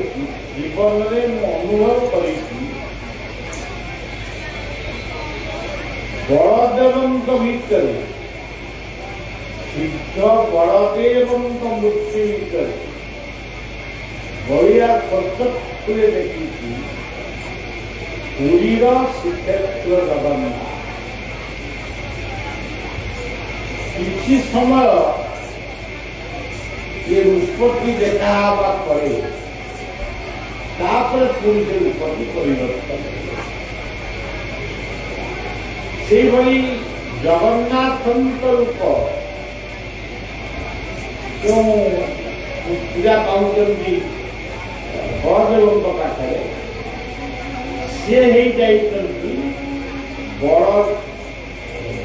जीवन में अनुभव कर बलदेव भितर सिद्ध बलदेव मूर्ति भितर बढ़िया सचक्षु देखी पुरीर श्रीक्षेत्र जगन्नाथ किसी समय ये रूपटी देखा पड़े पुरी से रूपटी परिवर्तन से भाई जगन्नाथ रूप क्यों पूजा पाँच ବଳଦେବଙ୍କ ପାଖରେ ସିଏ ହେଇଯାଇଛନ୍ତି ବଳ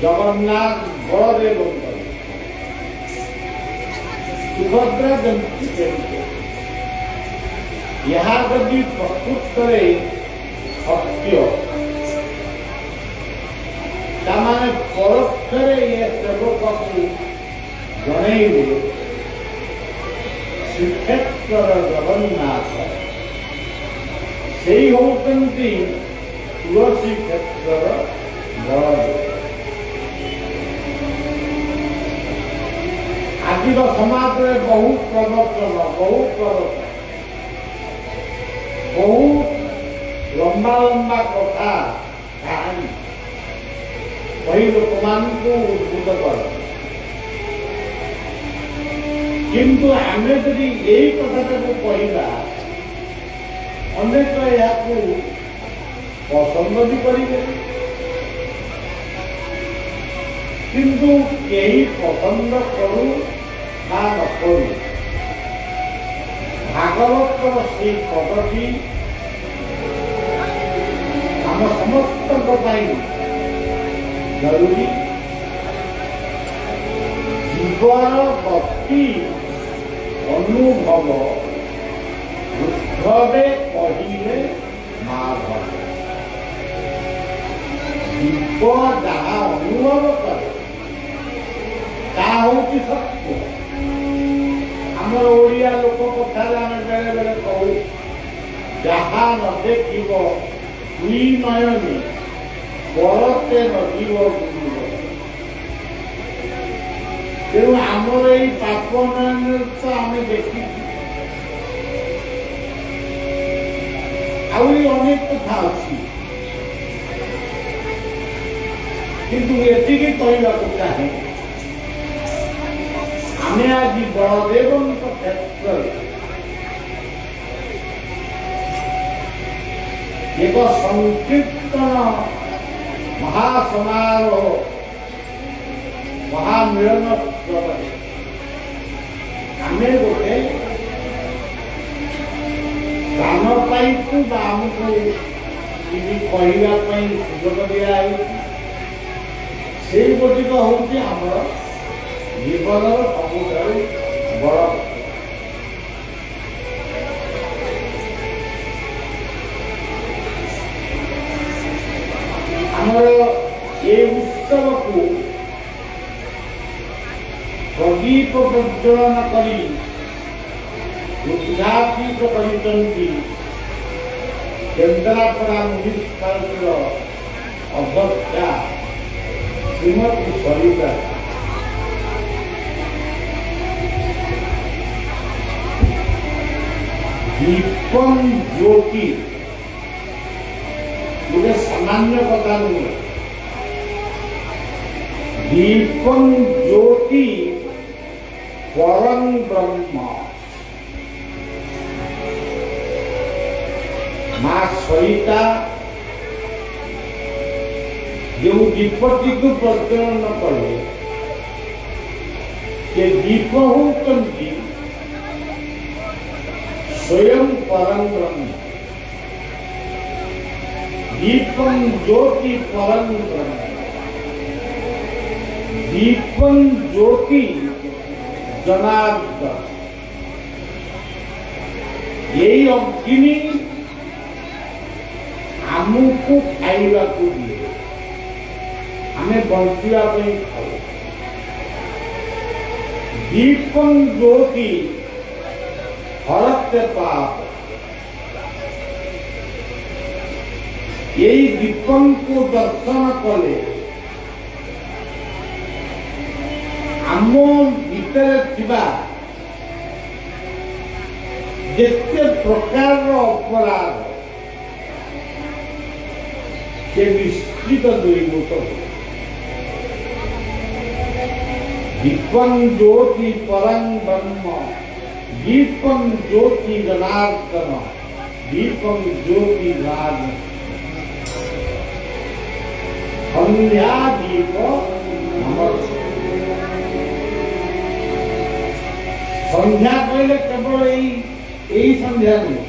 ଜଗନ୍ନାଥ ବଳଦେବଙ୍କର ସୁଭଦ୍ରା ଯେମିତି ସେମିତି। ଏହା ଯଦି ପ୍ରକୃତରେ ସତ୍ୟ ତାମାନେ ପରୋକ୍ଷରେ ଏ ସେବକକୁ ଜଣେଇଲେ ଶ୍ରୀକ୍ଷେତ୍ରର ଜଗନ୍ନାଥ ସେଇ ହେଉଛନ୍ତି ତୁଳସୀ କ୍ଷେତ୍ରର ବଳଦେବ। ଆଜିର ସମାଜରେ ବହୁ ପ୍ରବଚନ ବହୁ ଲମ୍ବା ଲମ୍ବା କଥା କାହାଣୀ କହି ଲୋକମାନଙ୍କୁ ଉଦ୍ଭୁତ କର। କିନ୍ତୁ ଆମେ ଯଦି ଏଇ କଥାଟାକୁ କହିବା ଅନେକ ଏହାକୁ ପସନ୍ଦ ବି କରିବେ, କିନ୍ତୁ କେହି ପସନ୍ଦ କରୁ ବା ନ କରୁ ଭାଗବତର ସେଇ ପଦଟି ଆମ ସମସ୍ତଙ୍କ ପାଇଁ ଜରୁରୀ। ଜୀବର ଗତି ଅନୁଭବ ଉଦ୍ଭବେ କହିଲେ ମାଧବ। ଜୀବ ଯାହା ଅନୁଭବ କରେ ତାହା ହେଉଛି ସତ୍ୟ। ଆମର ଓଡ଼ିଆ ଲୋକ କଥାରେ ଆମେ ବେଳେ ବେଳେ କହୁ ଯାହା ନ ଦେଖିବ ଦୁଇ ନୟନେ ପରତେ ନଯିବ ବୁଲିବ। ତେଣୁ ଆମର ଏଇ ପାପ ନୟନରେ ତ ଆମେ ଦେଖିଛୁ। ଆହୁରି ଅନେକ କଥା ଅଛି, କିନ୍ତୁ ଏତିକି କହିବାକୁ ଚାହେଁ ଆମେ ଆଜି ବଳଦେବଙ୍କ କ୍ଷେତ୍ରରେ ଏକ ସଂକୀର୍ତ୍ତନ ମହାସମାରୋହ ମହାମିଳନ ଉତ୍ସବରେ ଆମେ ଗୋଟେ ସ୍ଥାନ ପାଇଛୁ ବା ଆମକୁ କିଛି କହିବା ପାଇଁ ସୁଯୋଗ ଦିଆହେଇଛି। ସେଇ ଗୋଟିକ ହେଉଛି ଆମର ଜୀବନର ସବୁଠାରୁ ବଡ଼ ଆମର ଏ ଉତ୍ସବକୁ ପ୍ରଦୀପ ପ୍ରଜ୍ୱଳନ କରି ଉଦ୍ଘାଟିତ କରିଛନ୍ତି କେନ୍ଦ୍ରାପଡ଼ା ମ୍ୟୁନିସିପାଲିଟିର ଅଧ୍ୟକ୍ଷା ଶ୍ରୀମତୀ ସରିତା। ଦୀପଂ ଜ୍ୟୋତି ଗୋଟେ ସାମାନ୍ୟ କଥା ନୁହେଁ। ଦୀପଂ ଜ୍ୟୋତି ପରଂ ବ୍ରହ୍ମ। ମା ସରିତା ଯେଉଁ ଦୀପଟିକୁ ପ୍ରଜ୍ୱଳନ କଲେ ସେ ଦୀପ ହେଉଛନ୍ତି ସ୍ୱୟଂ ପରଂ ବ୍ରହ୍ମ। दीपं ज्योति परं ब्रह्म। दीपं ज्योति जनार्दन। यही अग्नि आमको खाइबा को दिए, हमें बंचिया खाऊ। दीपं ज्योति हरते पाप। यही दीपं को दर्शन कले आम भीतर थिबा जेते प्रकार अपराध से निश्चित दूरीभूत हो। दीपं ज्योति परं ब्रह्म। दीपं ज्योति जनार्दन। दीपं ज्योति जनार्दन। संध्या दीप संध्या कहले केवल यही संध्या नहीं,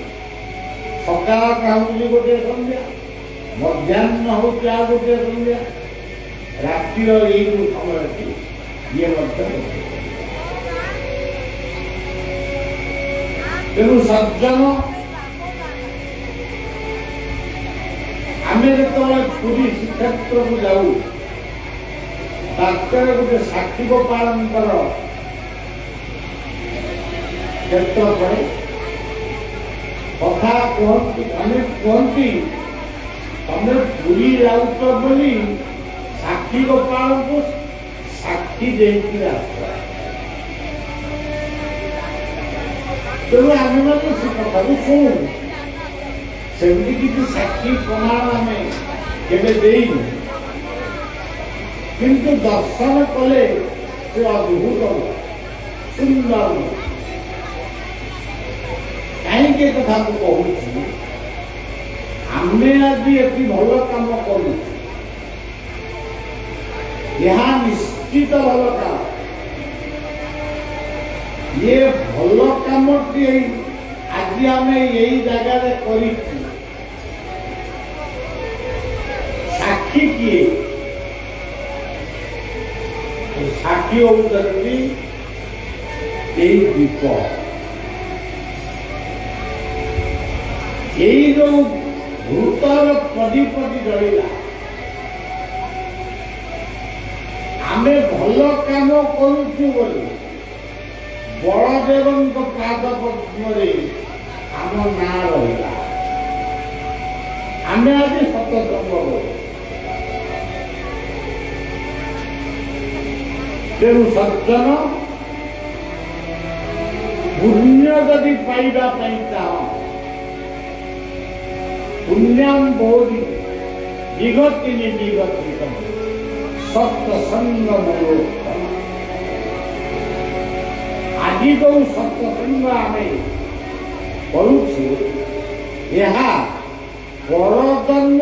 ସକାଳ ହେଉଛି ଗୋଟିଏ ସନ୍ଧ୍ୟା, ମଧ୍ୟାହ୍ନ ହେଉଛି ଆଉ ଗୋଟିଏ ସନ୍ଧ୍ୟା, ରାତିର ଏଇ ଯେଉଁ ସମୟଟି ଇଏ ମଧ୍ୟ। ତେଣୁ ସଜ୍ଜନ, ଆମେ ଯେତେବେଳେ ପୁରୀ ଶ୍ରୀକ୍ଷେତ୍ରକୁ ଯାଉ, ଡାକ୍ତର ଗୋଟେ ସାକ୍ଷୀ ଗୋପାଳଙ୍କର କ୍ଷେତ୍ର ପଡ଼େ, କଥା କୁହନ୍ତି, ଆମେ କୁହନ୍ତି ତମେ ପୁରୀ ଯାଉଛ ବୋଲି ସାକ୍ଷୀ ଗୋପାଳଙ୍କୁ ସାକ୍ଷୀ ଦେଇକି ଆସ। ତେଣୁ ଆମେମାନେ ସେ କଥାକୁ ଶୁଣୁ, ସେମିତି କିଛି ସାକ୍ଷୀ ପ୍ରମାଣ ଆମେ କେବେ ଦେଇନୁ, କିନ୍ତୁ ଦର୍ଶନ କଲେ ସେ ଅଦ୍ଭୁତ ସୁନ୍ଦର। କାହିଁକି ଏ କଥା ମୁଁ କହୁଛି, ଆମେ ଆଜି ଏଠି ଭଲ କାମ କରୁଛୁ, ଏହା ନିଶ୍ଚିତ ଭଲ କାମ। ये भल कमटी आज आम यही जगार साक्षी किए साक्षी होती दीप यही जो भूतर प्रदीपटी जलिला आमे भल काम करुचु बोली बलदेव पाद पद्म आम ना रहा आम आज सतसंग तेणु सज्जन पुण्य जदि पाइबा चाह पुण्याम बोधि विगति विगति सत्संग मूलोत्तम आज जो सत्संग आम करुचे यह परजन्म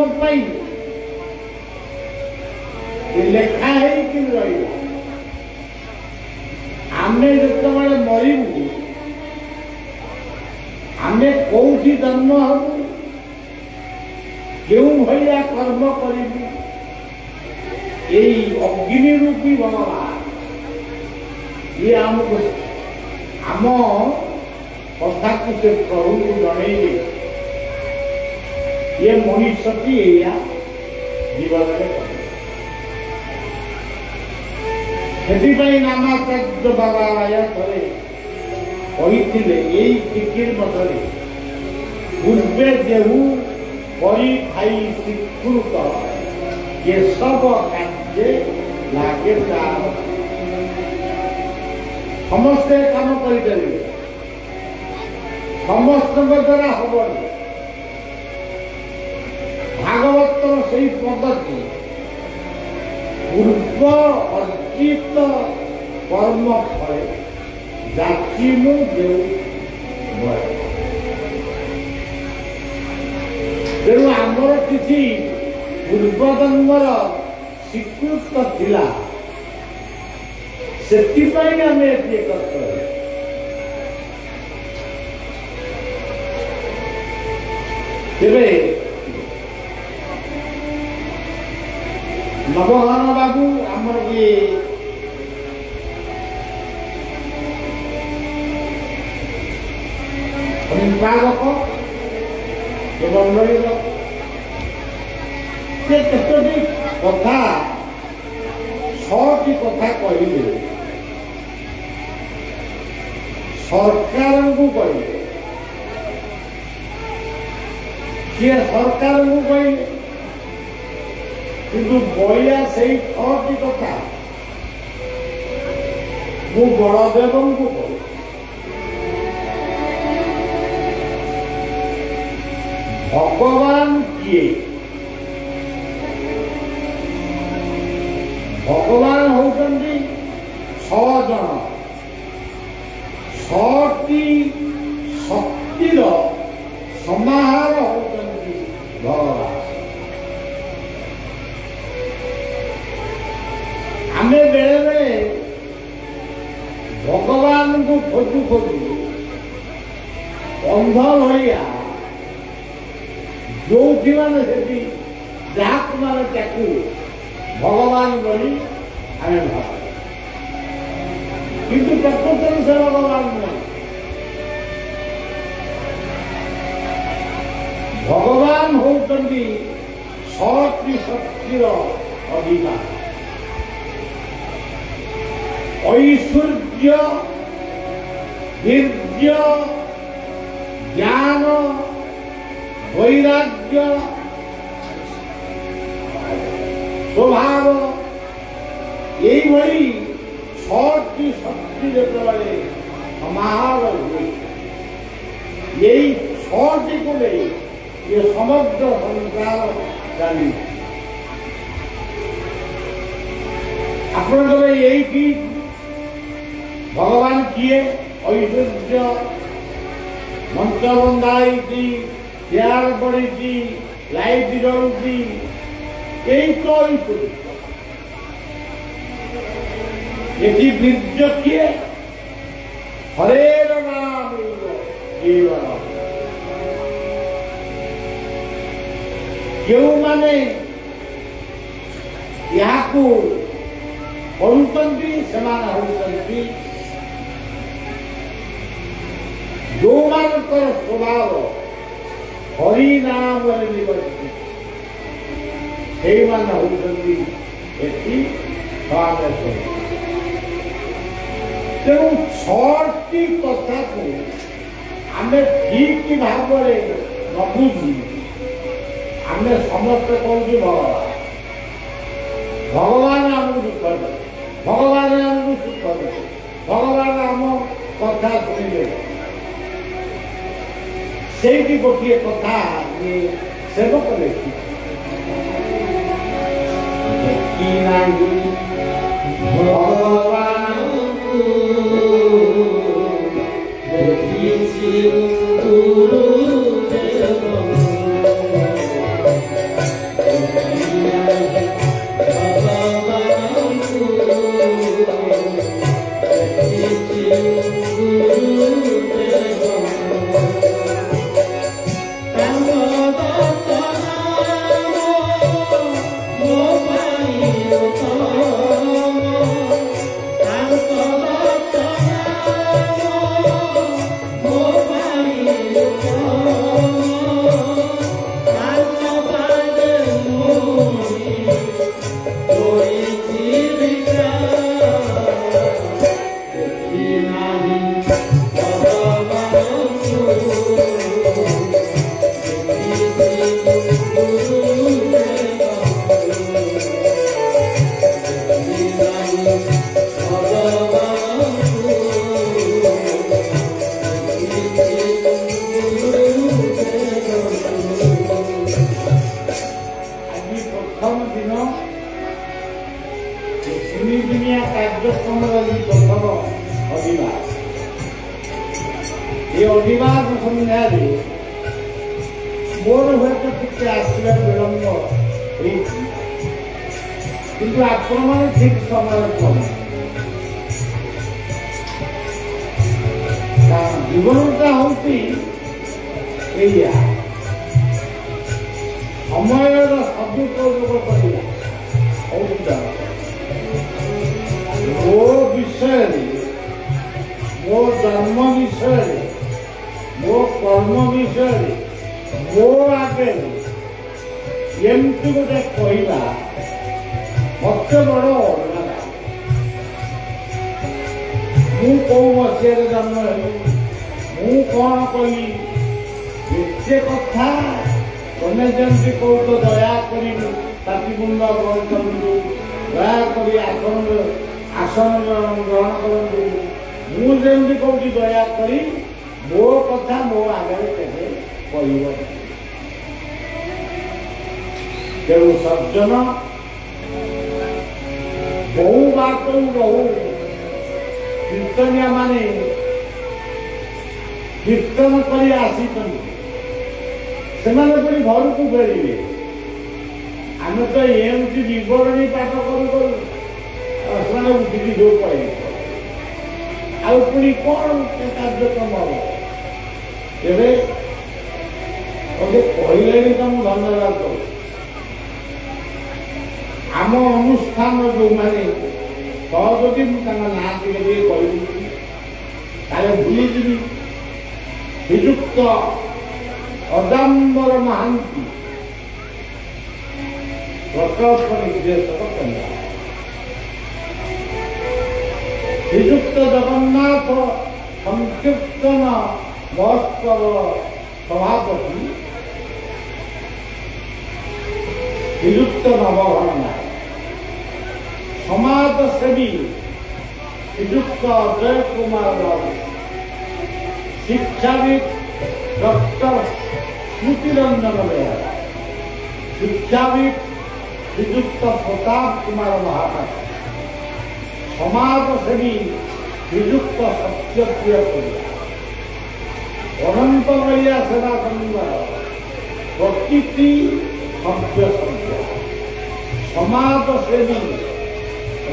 लेखा रही आम जो मरबू आम कौटी जन्म हबू क्यों भाया कर्म करी अग्नि रूपी भगवान ये आमको आम कथा को से प्रभु को जनइले ये मनुष्यटी या जीवन में नामाचार्य बाबा आया थे यही टिकिर मठे पूर्वे देहू परी खाई स्वीकृत ये सब कार्य लागे समस्ते काम कर समस्त द्वारा हम भागवत से पद्धति पूर्व अर्जित कर्म फल जाचिनु तेणु आमर किसी पूर्वजन्मर स्वीकृत थिला सेतिपाई आमे एति करते तेरे नवघन बाबू आमर ये संपादक ये मंडली से केतोटी कथा छटी कथा कहले सरकार को कहले सी सरकार को कहले किंतु बलिया से छटी कथा मु बलदेव को कहले भगवान किए भगवान होती 6 जन 6टी शक्तिर समाहार होती भगवान आम बेले बेले भगवान को खोजु खोजु अंध भैया ଯୋଉଠି ମାନେ ସେଠି ଯାହାକୁ ମାନେ ତାକୁ ଭଗବାନ ବୋଲି ଆମେ ଭାବୁ, କିନ୍ତୁ ପ୍ରକୃତରେ ସେ ଭଗବାନ ନୁହେଁ। ଭଗବାନ ହଉଛନ୍ତି 6ଟି ଶକ୍ତିର ଅଧିକାର। ଐଶ୍ୱର୍ଯ୍ୟ, ବୀର୍ଯ୍ୟ, ଜ୍ଞାନ, ବୈରାଗ୍ୟ, ସ୍ୱଭାବ, এইভাবে 6টি শক্তি যেতবে সমাহার হুয়ে, এই 6টিকে নেই এ সমগ্র সংসার চালি। আপনার এইটি ভগবান কিয়ে ঐশ্বর্য, মঞ্চ বন্ধা হয়েছি, চেয়ার পড়েছি, লাইট জ্বলছি, এই তো ঐশ্বর্য। এটি বীর্য কিয়ে হরের নাম ଯେଉଁମାନେ ଏହାକୁ କରୁଛନ୍ତି ସେମାନେ ହେଉଛନ୍ତି ଯେଉଁମାନଙ୍କର ସ୍ୱଭାବ ହରିନାମରେ ନିବର୍ତ୍ତିତ, ସେଇମାନେ ହେଉଛନ୍ତି ଏଠି ସମାବେଶ। ତେଣୁ 6ଟି କଥାକୁ ଆମେ ଠିକ୍ ଭାବରେ ନ ବୁଝି ଆମେ ସମସ୍ତେ କହୁଛୁ ଭଗବାନ ଆମକୁ ଦୁଃଖ ଦେବେ, ଭଗବାନ ଆମକୁ ସୁଖ ଦେବେ, ଭଗବାନ ଆମ କଥା ଶୁଣିବେ। ସେଇଠି ଗୋଟିଏ କଥା ସେବକ ଦେଖି ନାହିଁ ଭଗବାନଙ୍କୁ ଦେଖିଛି ଅଧିବାସ ସନ୍ଧ୍ୟାରେ ମୋର ହୁଏତ ଟିକେ ଆସିବା ବିଳମ୍ବ ହେଇଛି, କିନ୍ତୁ ଆପଣମାନେ ଠିକ୍ ସମୟରେ କଲେ। ଜୀବନଟା ହେଉଛି ଏଇଆ, ସମୟର ସଦୁପଯୋଗ କରିବା ହଉଛି ମୋ ବିଷୟରେ, ମୋ ଜନ୍ମ ବିଷୟରେ, ମୋ କର୍ମ ବିଷୟରେ, ମୋ ଆଗରେ ଏମିତି ଗୋଟେ କହିବା ମତେ ବଡ଼ ଅଲଗା। ମୁଁ କୋଉ ମସିହାରେ ଜନ୍ମ ହେଲି, ମୁଁ କ'ଣ କଲି, ଏତେ କଥା ତମେ ଯେମିତି କହୁଛ ଦୟାକରି ପାଟିମୁଣ୍ଡ ବନ୍ଦ କରନ୍ତୁ, ଦୟାକରି ଆସନ ଗ୍ରହଣ କରନ୍ତୁ। ମୁଁ ଯେମିତି କହୁଛି ଦୟାକରି ମୋ କଥା ମୋ ଆଗରେ କେବେ କହିବ। ତେଣୁ ସଜ୍ଜନ ବହୁ ବାଟରୁ ବହୁ କୀର୍ତ୍ତନିଆ ମାନେ କୀର୍ତ୍ତନ କରି ଆସିଛନ୍ତି, ସେମାନେ ପୁଣି ଘରକୁ ଫେରିବେ। ଆମେ ତ ଏମିତି ବିବରଣୀ ପାଠ କରୁ କରୁ ସେମାନେ ଉଠିକି ଯୋଉ କହିବେ, ଆଉ ପୁଣି କ'ଣ କାର୍ଯ୍ୟକ୍ରମ ହବ। ତେବେ କହିଲେ ବି ତ ମୁଁ ଧନ୍ୟବାଦ କରୁଛି। ଆମ ଅନୁଷ୍ଠାନ ଯୋଉମାନେ ସହଯୋଗୀ ମୁଁ ତାଙ୍କ ନାଁ ଟିକେ ଟିକେ କହିଦେଉଛି, ତାହେଲେ ଭୁଲିଯିବି। ଶ୍ରୀଯୁକ୍ତ ଅଦାମ୍ବର ମହାନ୍ତି, ପ୍ରକଳ୍ପ ନିର୍ଦ୍ଦେଶକ କେନ୍ଦ୍ର। ଶ୍ରୀଯୁକ୍ତ ଜଗନ୍ନାଥ ସଂକୀର୍ତ୍ତନ ମହୋତ୍ସବ ସଭାପତି ଶ୍ରୀଯୁକ୍ତ ନବଘନ, ସମାଜସେବୀ ଶ୍ରୀଯୁକ୍ତ ଅଜୟ କୁମାର ବାବୁ, ଶିକ୍ଷାବିଦ ଡକ୍ଟର ସ୍ମୃତିରଞ୍ଜନ ବେହେରା, ଶିକ୍ଷାବିଦ ଶ୍ରୀଯୁକ୍ତ ପ୍ରତାପ କୁମାର ମହାପାତ୍ର, ସମାଜସେବୀ ଶ୍ରୀଯୁକ୍ତ ସତ୍ୟପ୍ରିୟ ପରିଡ଼ା, ଅନନ୍ତ ମହିଳା ସେବା ସଂଘର ପ୍ରତିଟି ସଭ୍ୟ ସଂଖ୍ୟା, ସମାଜସେବୀ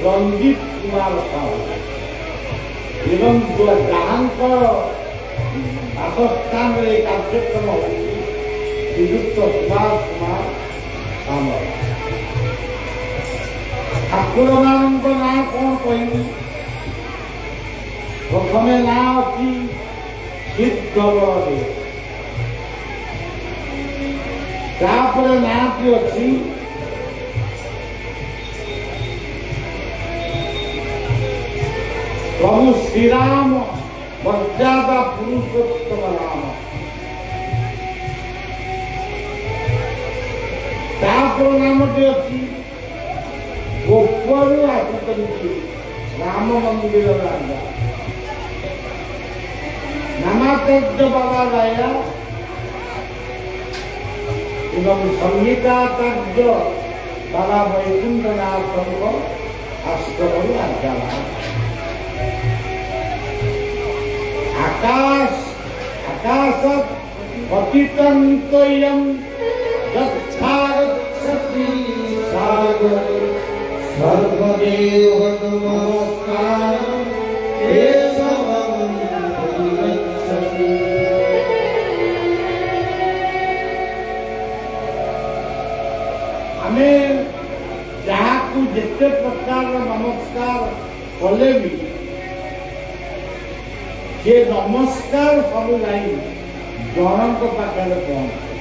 ରଞ୍ଜିତ କୁମାର ସାହୁ ଏବଂ ଯାହାଙ୍କର ବାସସ୍ଥାନରେ ଏହି କାର୍ଯ୍ୟକ୍ରମ ହେଉଛି ଶ୍ରୀଯୁକ୍ତ ସୁଭାଷ କୁମାର ସାମଲ। ଠାକୁରମାନଙ୍କ ନାଁ କ'ଣ କହିବି? ପ୍ରଥମେ ନାଁ ଅଛି ସିଦ୍ଧ ବଳଦେବ, ତାପରେ ନାଁଟି ଅଛି ପ୍ରଭୁ ଶ୍ରୀରାମ ମର୍ଯ୍ୟାଦା ପୁରୁଷୋତ୍ତମ ରାମ, ତାପରେ ନାମଟି ଅଛି ଗୋପରୁ ଆସିଛନ୍ତି ରାମ ମନ୍ଦିର ରାଜା, ନାମାଚାର୍ଯ୍ୟ ବାବା ରାୟା ଏବଂ ସଂଗୀତାଚାର୍ଯ୍ୟ ବାବା ବୈକୁଣ୍ଠନାଥଙ୍କ ଆଶ୍ରମରୁ ଆଜ୍ଞା। ଆକାଶ ପତିତନ୍ତୟଂ ଯଥା ସାଗରେ ସର୍ବଦେବ ନମସ୍କାରଂ କେଶବଂ ପରିଗଚ୍ଛତି। ଆମେ ଯାହାକୁ ଯେତେ ପ୍ରକାରର ନମସ୍କାର କଲେ ବି ସେ ନମସ୍କାର ସବୁ ଯାଇ ଜଣଙ୍କ ପାଖରେ ପହଞ୍ଚେ।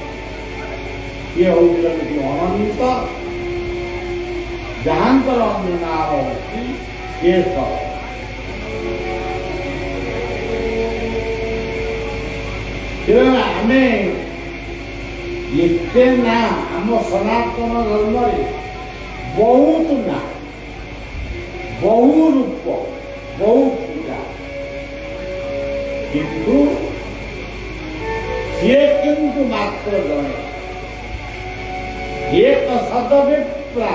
ସିଏ ହେଉଛନ୍ତି ଅନନ୍ତ, ଯାହାଙ୍କର ଅନ୍ୟ ନାମ ଅଛି କେଶବ। ତେଣୁ ଆମେ ଏତେ ନା ଆମ ସନାତନ ଧର୍ମରେ ବହୁତ ନା, ବହୁ ରୂପ, ବହୁ ପୂଜା, କିନ୍ତୁ ସିଏ କିନ୍ତୁ ମାତ୍ର ଜଣେ। ଏକ ସଦବିପ୍ରା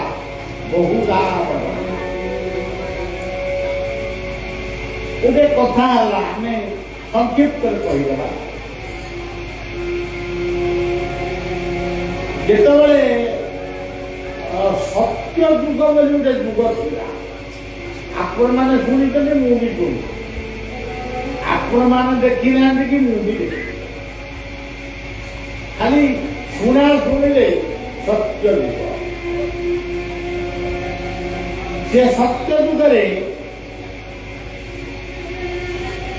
ବହୁଧା। ଗୋଟେ କଥା ହେଲା, ଆମେ ସଂକ୍ଷିପ୍ତରେ କହିଦେବା। ଯେତେବେଳେ ସତ୍ୟ ଯୁଗ ବୋଲି ଗୋଟେ ଯୁଗ ଥିଲା, ଆପଣମାନେ ଶୁଣିଛନ୍ତି, ମୁଁ ବି ଶୁଣିଛି, ଆପଣମାନେ ଦେଖି ନାହାନ୍ତି କି ମୁଁ ବି ଦେଖି, ଖାଲି ଶୁଣା ଶୁଣିଲେ ସତ୍ୟ ଯୁଗ। ସେ ସତ୍ୟ ଯୁଗରେ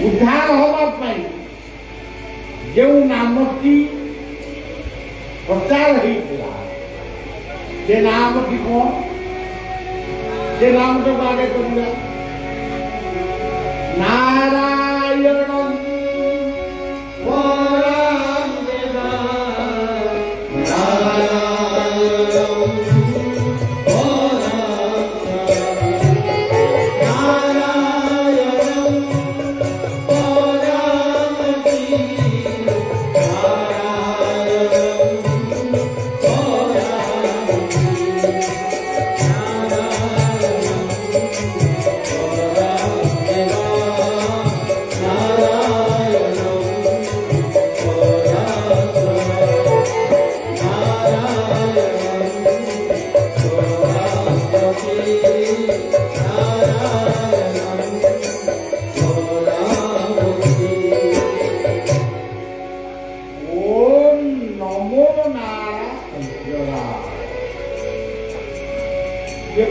ଉଦ୍ଧାର ହେବା ପାଇଁ ଯେଉଁ ନାମଟି ପ୍ରଚାର ହେଇଥିଲା, ସେ ନାମଟି କ'ଣ? ସେ ନାମଟାକୁ ଆଗେ କରିବା ନାରାୟଣ Nara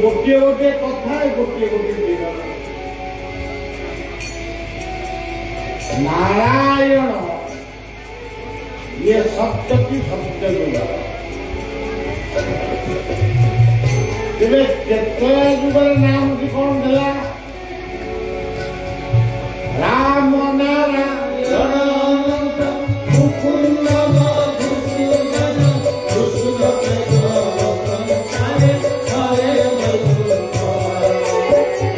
गोटे गोटे कथा गोटे गोटे दिन नारायण ये सत्य की सत्य जुग तेरे केतया जुगर नाम की कौन दिला राम नारायण मुकुंद मधुसूदन सुसुगत गोपन हरे हरे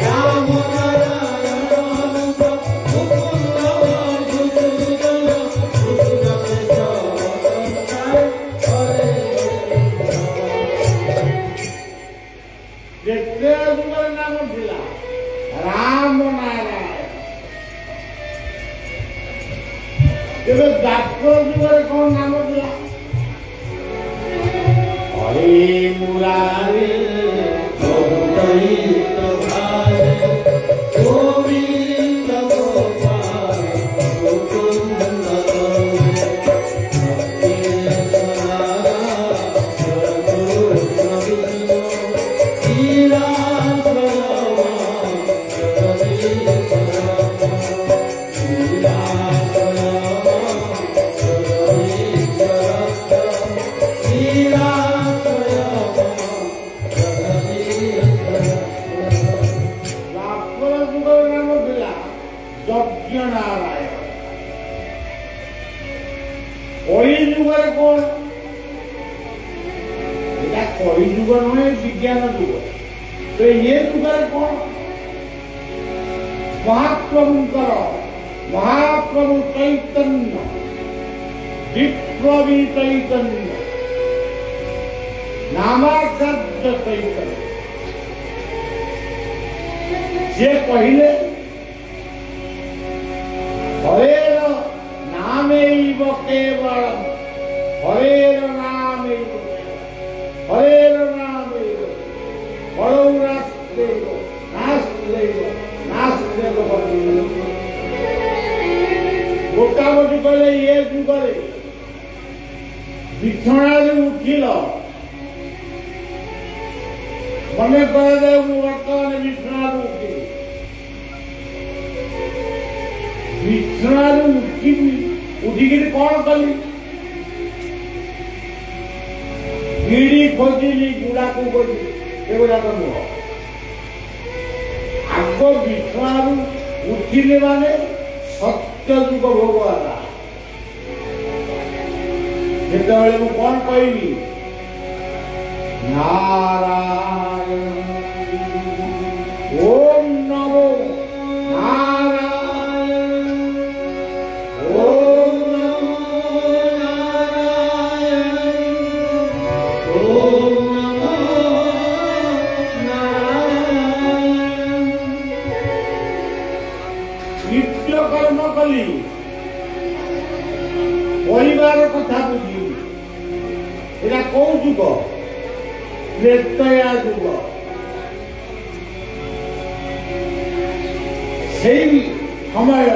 राम नारायण मुकुंद मधुसूदन सुसुगत गोपन हरे हरे केतया जुगर नाम दिला राम नारायण तेरे डाक्टर जुगरे कौन नाम दिया हरे मुरारी गोविंद भाई गोविंद गोपाल मुकुंद विज्ञान जुग तो ये जुगर कौन महाप्रभु चैतन्य विप्लवी चैतन्य नामाचार्य चैतन्य जे पहले हरेर नामैव केवलम हरेर नामैव हरेर नामैव हरौ नास्त्यैव नास्त्यैव नास्त्यैव मोटामोटी कहले ये जुगरे बिछणारे उठिल मने कहले वर्तमान बिछणारे उठिल बिछणारे उठिकी कौन कली बीड़ी खोजिली गुड़ा को खोजिली एगुड़ाक नुह आग बिछणारू उठिले माने सत्य जुग भोग है जेतबेले मु कौन कहबी नारायण ओम नमो नारायण ओम नमो नारायण ओम नमो नारायण नित्य कर्म कली परिवार कथा बुझी एटा कौ जुग त्रेतया जुग सेही समय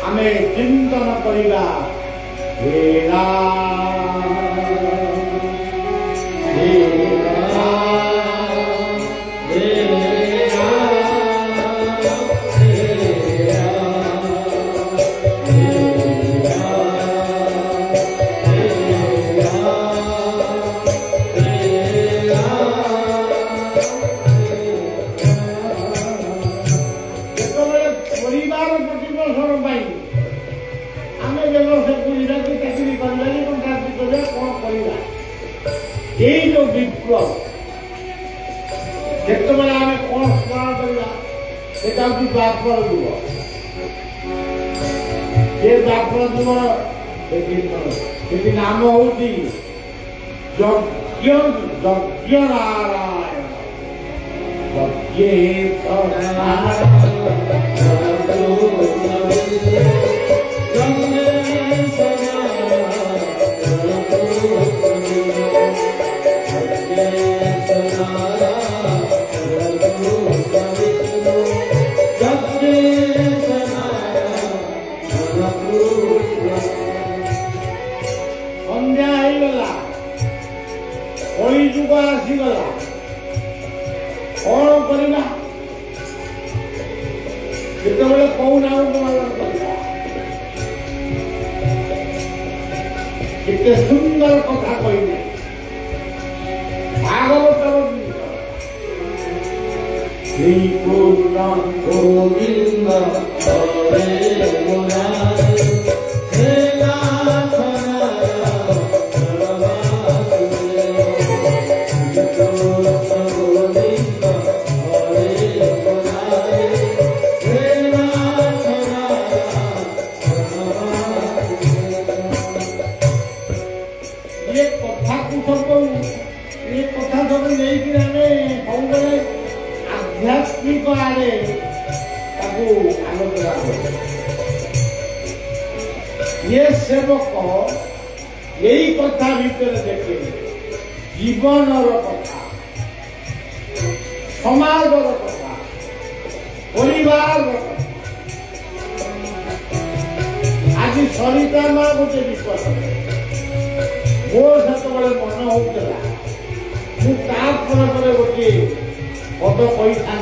आमे चिंतन करिबा हे राम हे राम हे विप्लव जितेबाला आम कौन स्मरण करवा द्वापर जुग ये द्वापर जुग नाम हूँ यज्ञ यज्ञ नारायण संध्या होगला कली जुग आसीगला केते सुंदर कथा कहले भागवतर श्री पूर्ण गोविंद हरे मुरारे हे नाथ आध्यात्मिक आड़े आलोचना ये सेवक यही कथा भीतर देखे जीवन कथा समाज कथा परिवार कथा आज सरिता माँ गोटे विश्वास मोर से मन होता मुझे गोटे पद कही था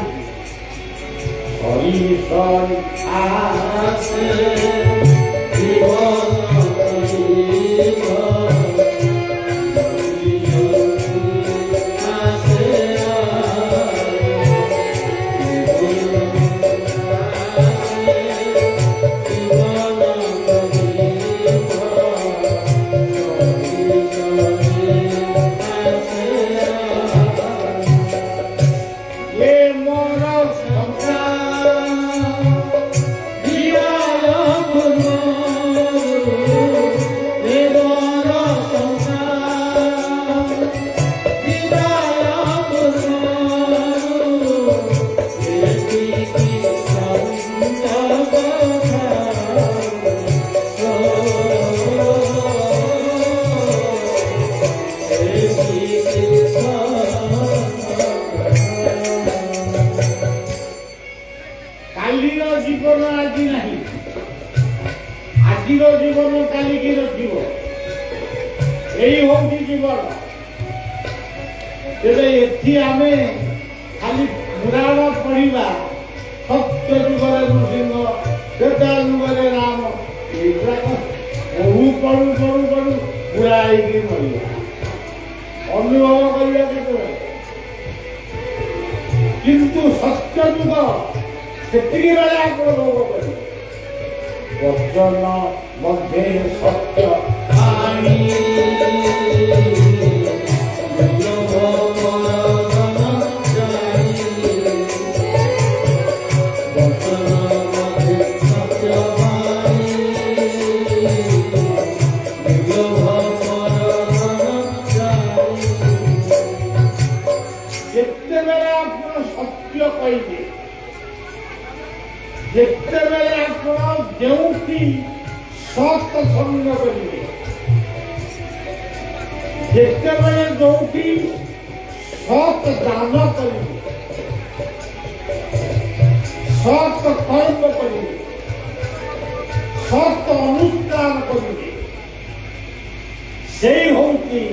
जीवन काली की रखिब यही हूँ जीवन तेरे एथि आमे खाली पुराण पढ़िबा सत्य जुगरे नृसिंह त्रेता जुगरे राम बहु पढ़ु पढ़ु पढ़ु पूरा ହେଇକି ମରିବା ଅନୁଭବ କରିବା କେତେବେଳେ କିନ୍ତୁ ସତ୍ୟ ଯୁଗ ସେତିକି ବେଳେ ଆପଣ ଅନୁଭବ କରିବେ वचन मध्य सत्य आनी सत्य कहे जितेबले आप जोटी सत्संग करेंगे जितेबले जोटी सत दान करेंगे सत कर्म करेंगे सत अनुष्ठान करेंगे से होती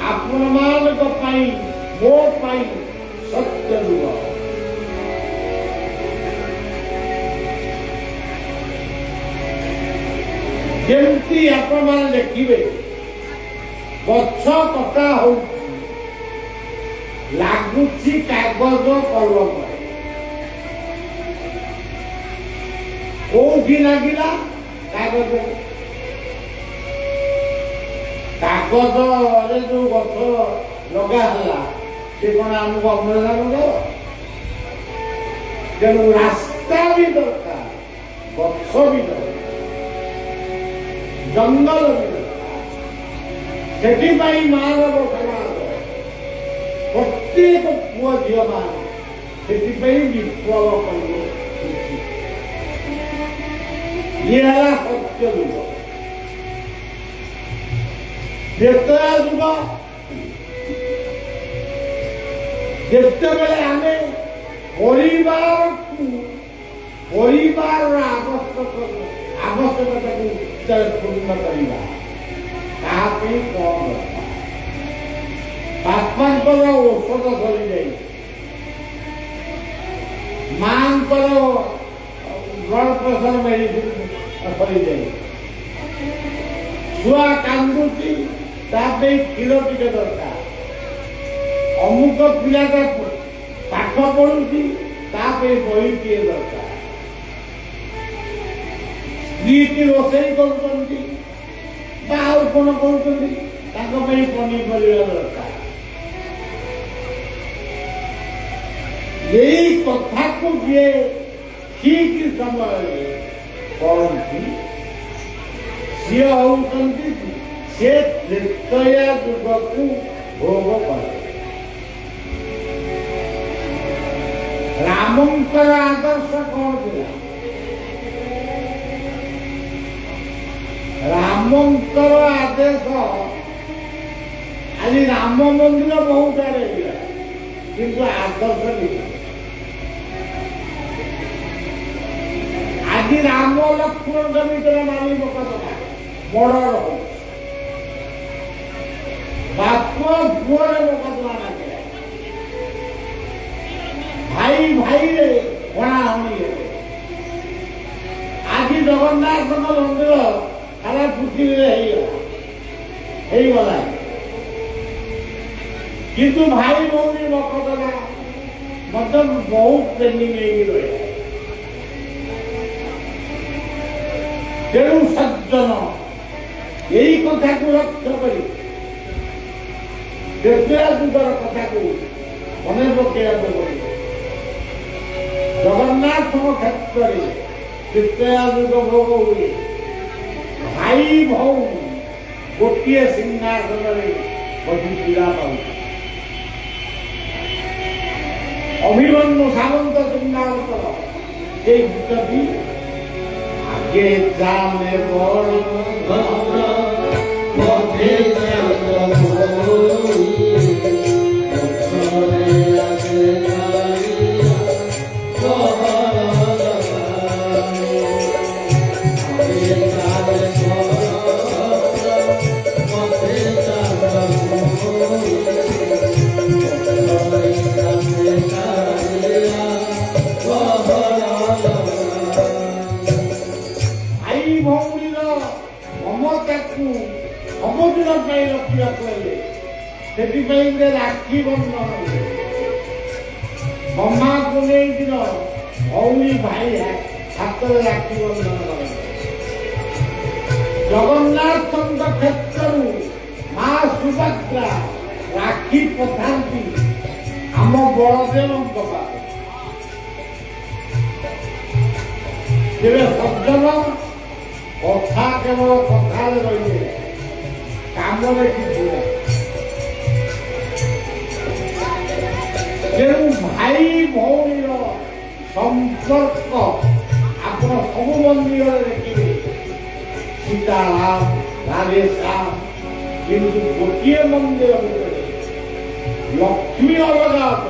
आपण मानक पाई मो पाई सत्य युग जमती आपण मान देखिबे गछ कटा हो लागुची कागज कलम कोठी लागिला कागज कागज रे जो गछ लगा हला से कोन हमको अम्लजान दो तेणु रास्ता भी दरकार गछ भी दरकार जंगल से मानव समाज प्रत्येक पुओ झील मान से विप्लव कर सत्य युग त्रेता युग जितेबले आम परिवार आवश्यकता को पूर्ण करवा कौन बापांकर औषध सरी जाए मां ब्लड प्रेसर मेडिसिन सरी जाए छुआ कांदुची तापे क्षीर टिके दरकार अमुक पिलाटा पाठ पढ़ुची तापे बही टिके दरकार स्त्री की रोषेई करुचंती बा आउ कोन करुचंती ताको पई पनीपरिया दरकार यही कथा को किए ठीक समय करती सी होती से त्रेतया युग को भोग करे रामंकर आदर्श कौन था रामंकर आदेश आज राम मंदिर बहुत आड़े किंतु आदर्श नहीं आज राम लक्ष्मण के भीतर मानी मोकदमा मर्डर हो बाप पुअर मोकदमा ना भाई भाई रे हणाहणी आज जगन्नाथ मंदिर सारा पृथ्वी होगला किंतु भाई भौणी मोकदमा मतलब बहुत पेंडिंग रहा तेणु सज्जन यही कथा को लक्ष्य कर युगर कथा को मन पकड़ जगन्नाथ क्षेत्र में तृतीया युग भोग हुए भाई भौणी गोटे सिंहासन बसी पीड़ा पाऊ अभिमन्यु सामंत सिंहासन ये गीतटी आगे जाने राखी बंधन ममा को नहीं दिन भौणी भाई हाथ में राखी बंधन जगन्नाथ क्षेत्र माँ सुभद्रा राखी पठाती आम बलदेव सज्जन कथा केवल कथा रही काम किसी तेणु भाई भौणी संपर्क आप सब मंदिर देखिए सीताराम राधेश्याम किंतु गोटे मंदिर लक्ष्मी अलग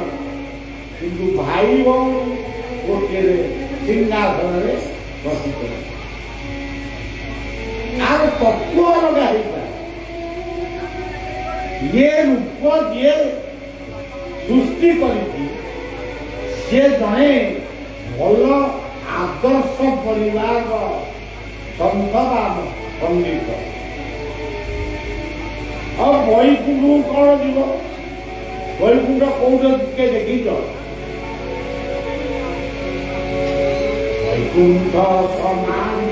किंतु भाई भौणी गोटे सिंहासन बसित तार तत्व अलग ये रूप ये सृष्टि करी जड़े भल आदर्श परिवार सन्थ पंडित और वैकुंठ कौन जीव वैकुंठ कौन के देखीच वैकुंठ समान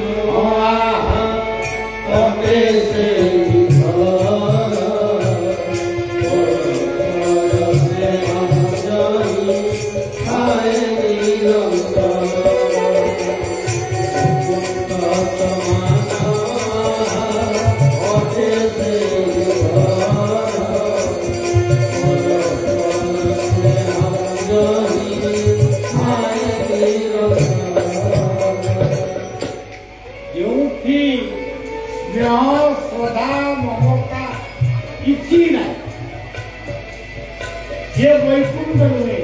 ये वैकुंठ नुहे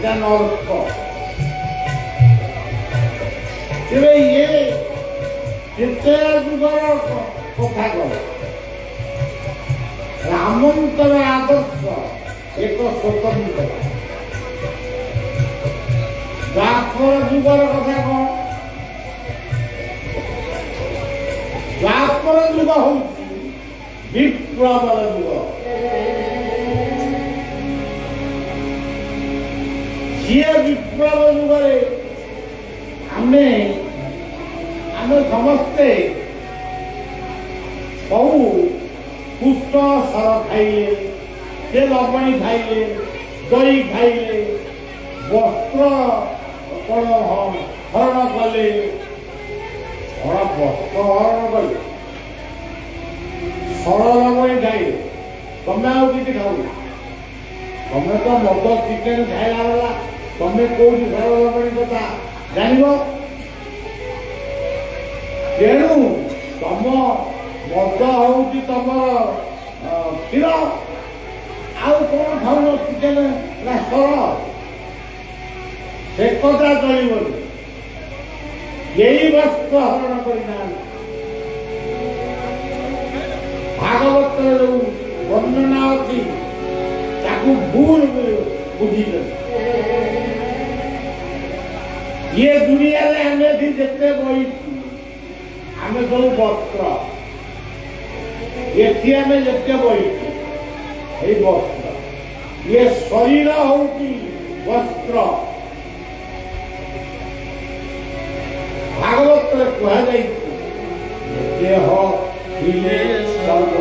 नरक तेरे ये तृतीय युगर कथा कह रामंकर आदर्श एक स्वतंत्र द्वापर युगर कथा कह द्वापर ଯୁଗ ହଉଛି ବିପ୍ଳବର ଯୁଗ। ସିଏ ବିପ୍ଳବ ଯୁଗରେ ଆମେ ସମସ୍ତେ ବହୁ ପୁଷ୍ଟ ସର ଖାଇଲେ, ସେ ଲବଣୀ ଖାଇଲେ, ଦହି ଖାଇଲେ, ବସ୍ତ୍ର ହରଣ କଲେ, ବସ୍ତ୍ର ହରଣ କଲେ, ସର ଲବଣୀ ଖାଇଲେ। ତମେ ଆଉ କିଛି ଖାଉ, ତମେ ତ ମଦ ଚିକେନ ଖାଇଲା ବେলা ତମେ କୋଉଠି ସର ଲବଣୀ କଥା ଜାଣିବ? ତେଣୁ ତମ ମଦ ହଉଛି ତମର କ୍ଷୀର, ଆଉ କଣ ଖାଉନ ଚିକେନ ନା ସର? ସେ କଥା ଚଳିବନି। କେହି ବସ୍ତ୍ର ହରଣ କରିନାହାନ୍ତି। ଭାଗବତରେ ଯୋଉ ବର୍ଣ୍ଣନା ଅଛି ତାକୁ ଭୁଲ ବୁଝିଛନ୍ତି। ଇଏ ଦୁନିଆରେ ଆମେ ଏଠି ଯେତେ ବହିଛୁ ଆମେ ସବୁ ବସ୍ତ୍ର, ଏଠି ଆମେ ଯେତେ ବହିଛୁ ଏଇ ବସ୍ତ୍ର, ଇଏ ଶରୀର ହଉଛି ବସ୍ତ୍ର। ଭାଗବତରେ କୁହାଯାଇଛି ଦେହ ଥିଲେ ସର୍ବ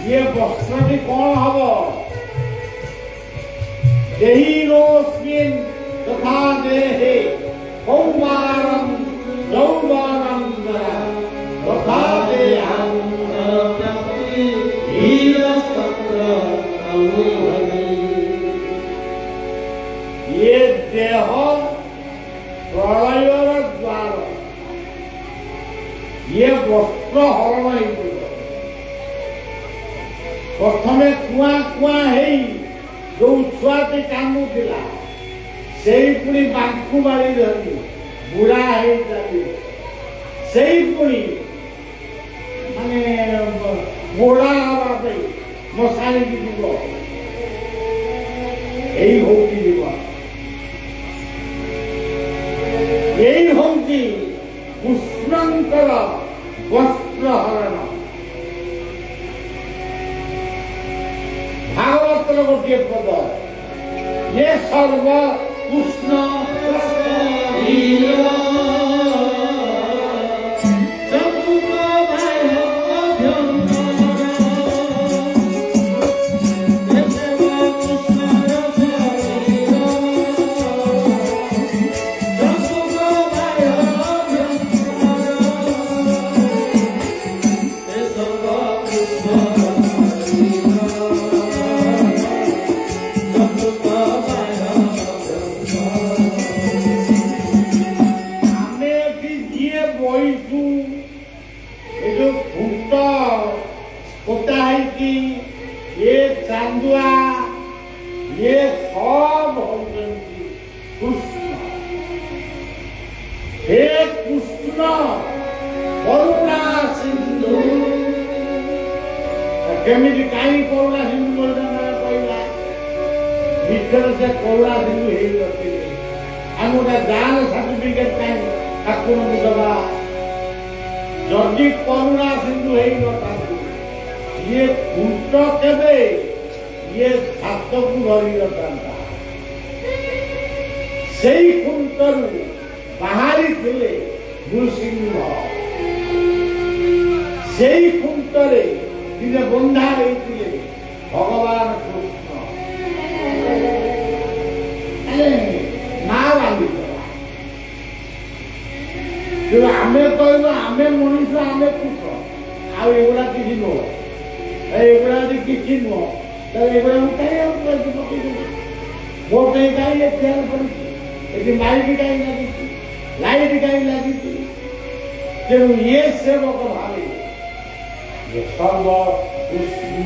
ये वस्त्र भी कौन हब देहिरोस्मिन् तथा देहे कौमारं यौवनं तथा देहं ये देह प्रलयर द्वार ये वस्त्र हरण प्रथमे कुआ कुआ जो छुआटे कामुला से पुणी बांकु मारी धरी बुढ़ा से पुणी माने बुढ़ा हवा मशाणी की जीव यही हूँ जीवन, यही हूँ कृष्णंकर वस्त्र हरण। भागवतर गोटे पद ये सर्व कृष्ण ये चांदुआ ये सब कृष्ण। हे कृष्ण करुणा सिंधु केमी कहीं करुणा सिंधु कहला भर से करुणा सिंधु आम गोटे जान सर्टिफिकेट कहीं ठाकुर को दबा जदि करुणा सिंधु हो ये खुंट केवे ये छात को धरी रखता से खुंटर बाहरी थे नृसिंह से खुंटरे दिने बंधा होते भगवान कृष्ण ना बांधी आमे कहलु आमे मनुष्य आमे पुष आगुड़ा किसी नुह एगुड़ा किसी नुह एगुड़ा मो कहीं कहीं चेयर पड़ी लाइट कहीं लगी लाइट कहीं लगी तेणु ये सेवक भावी सर्व कृष्ण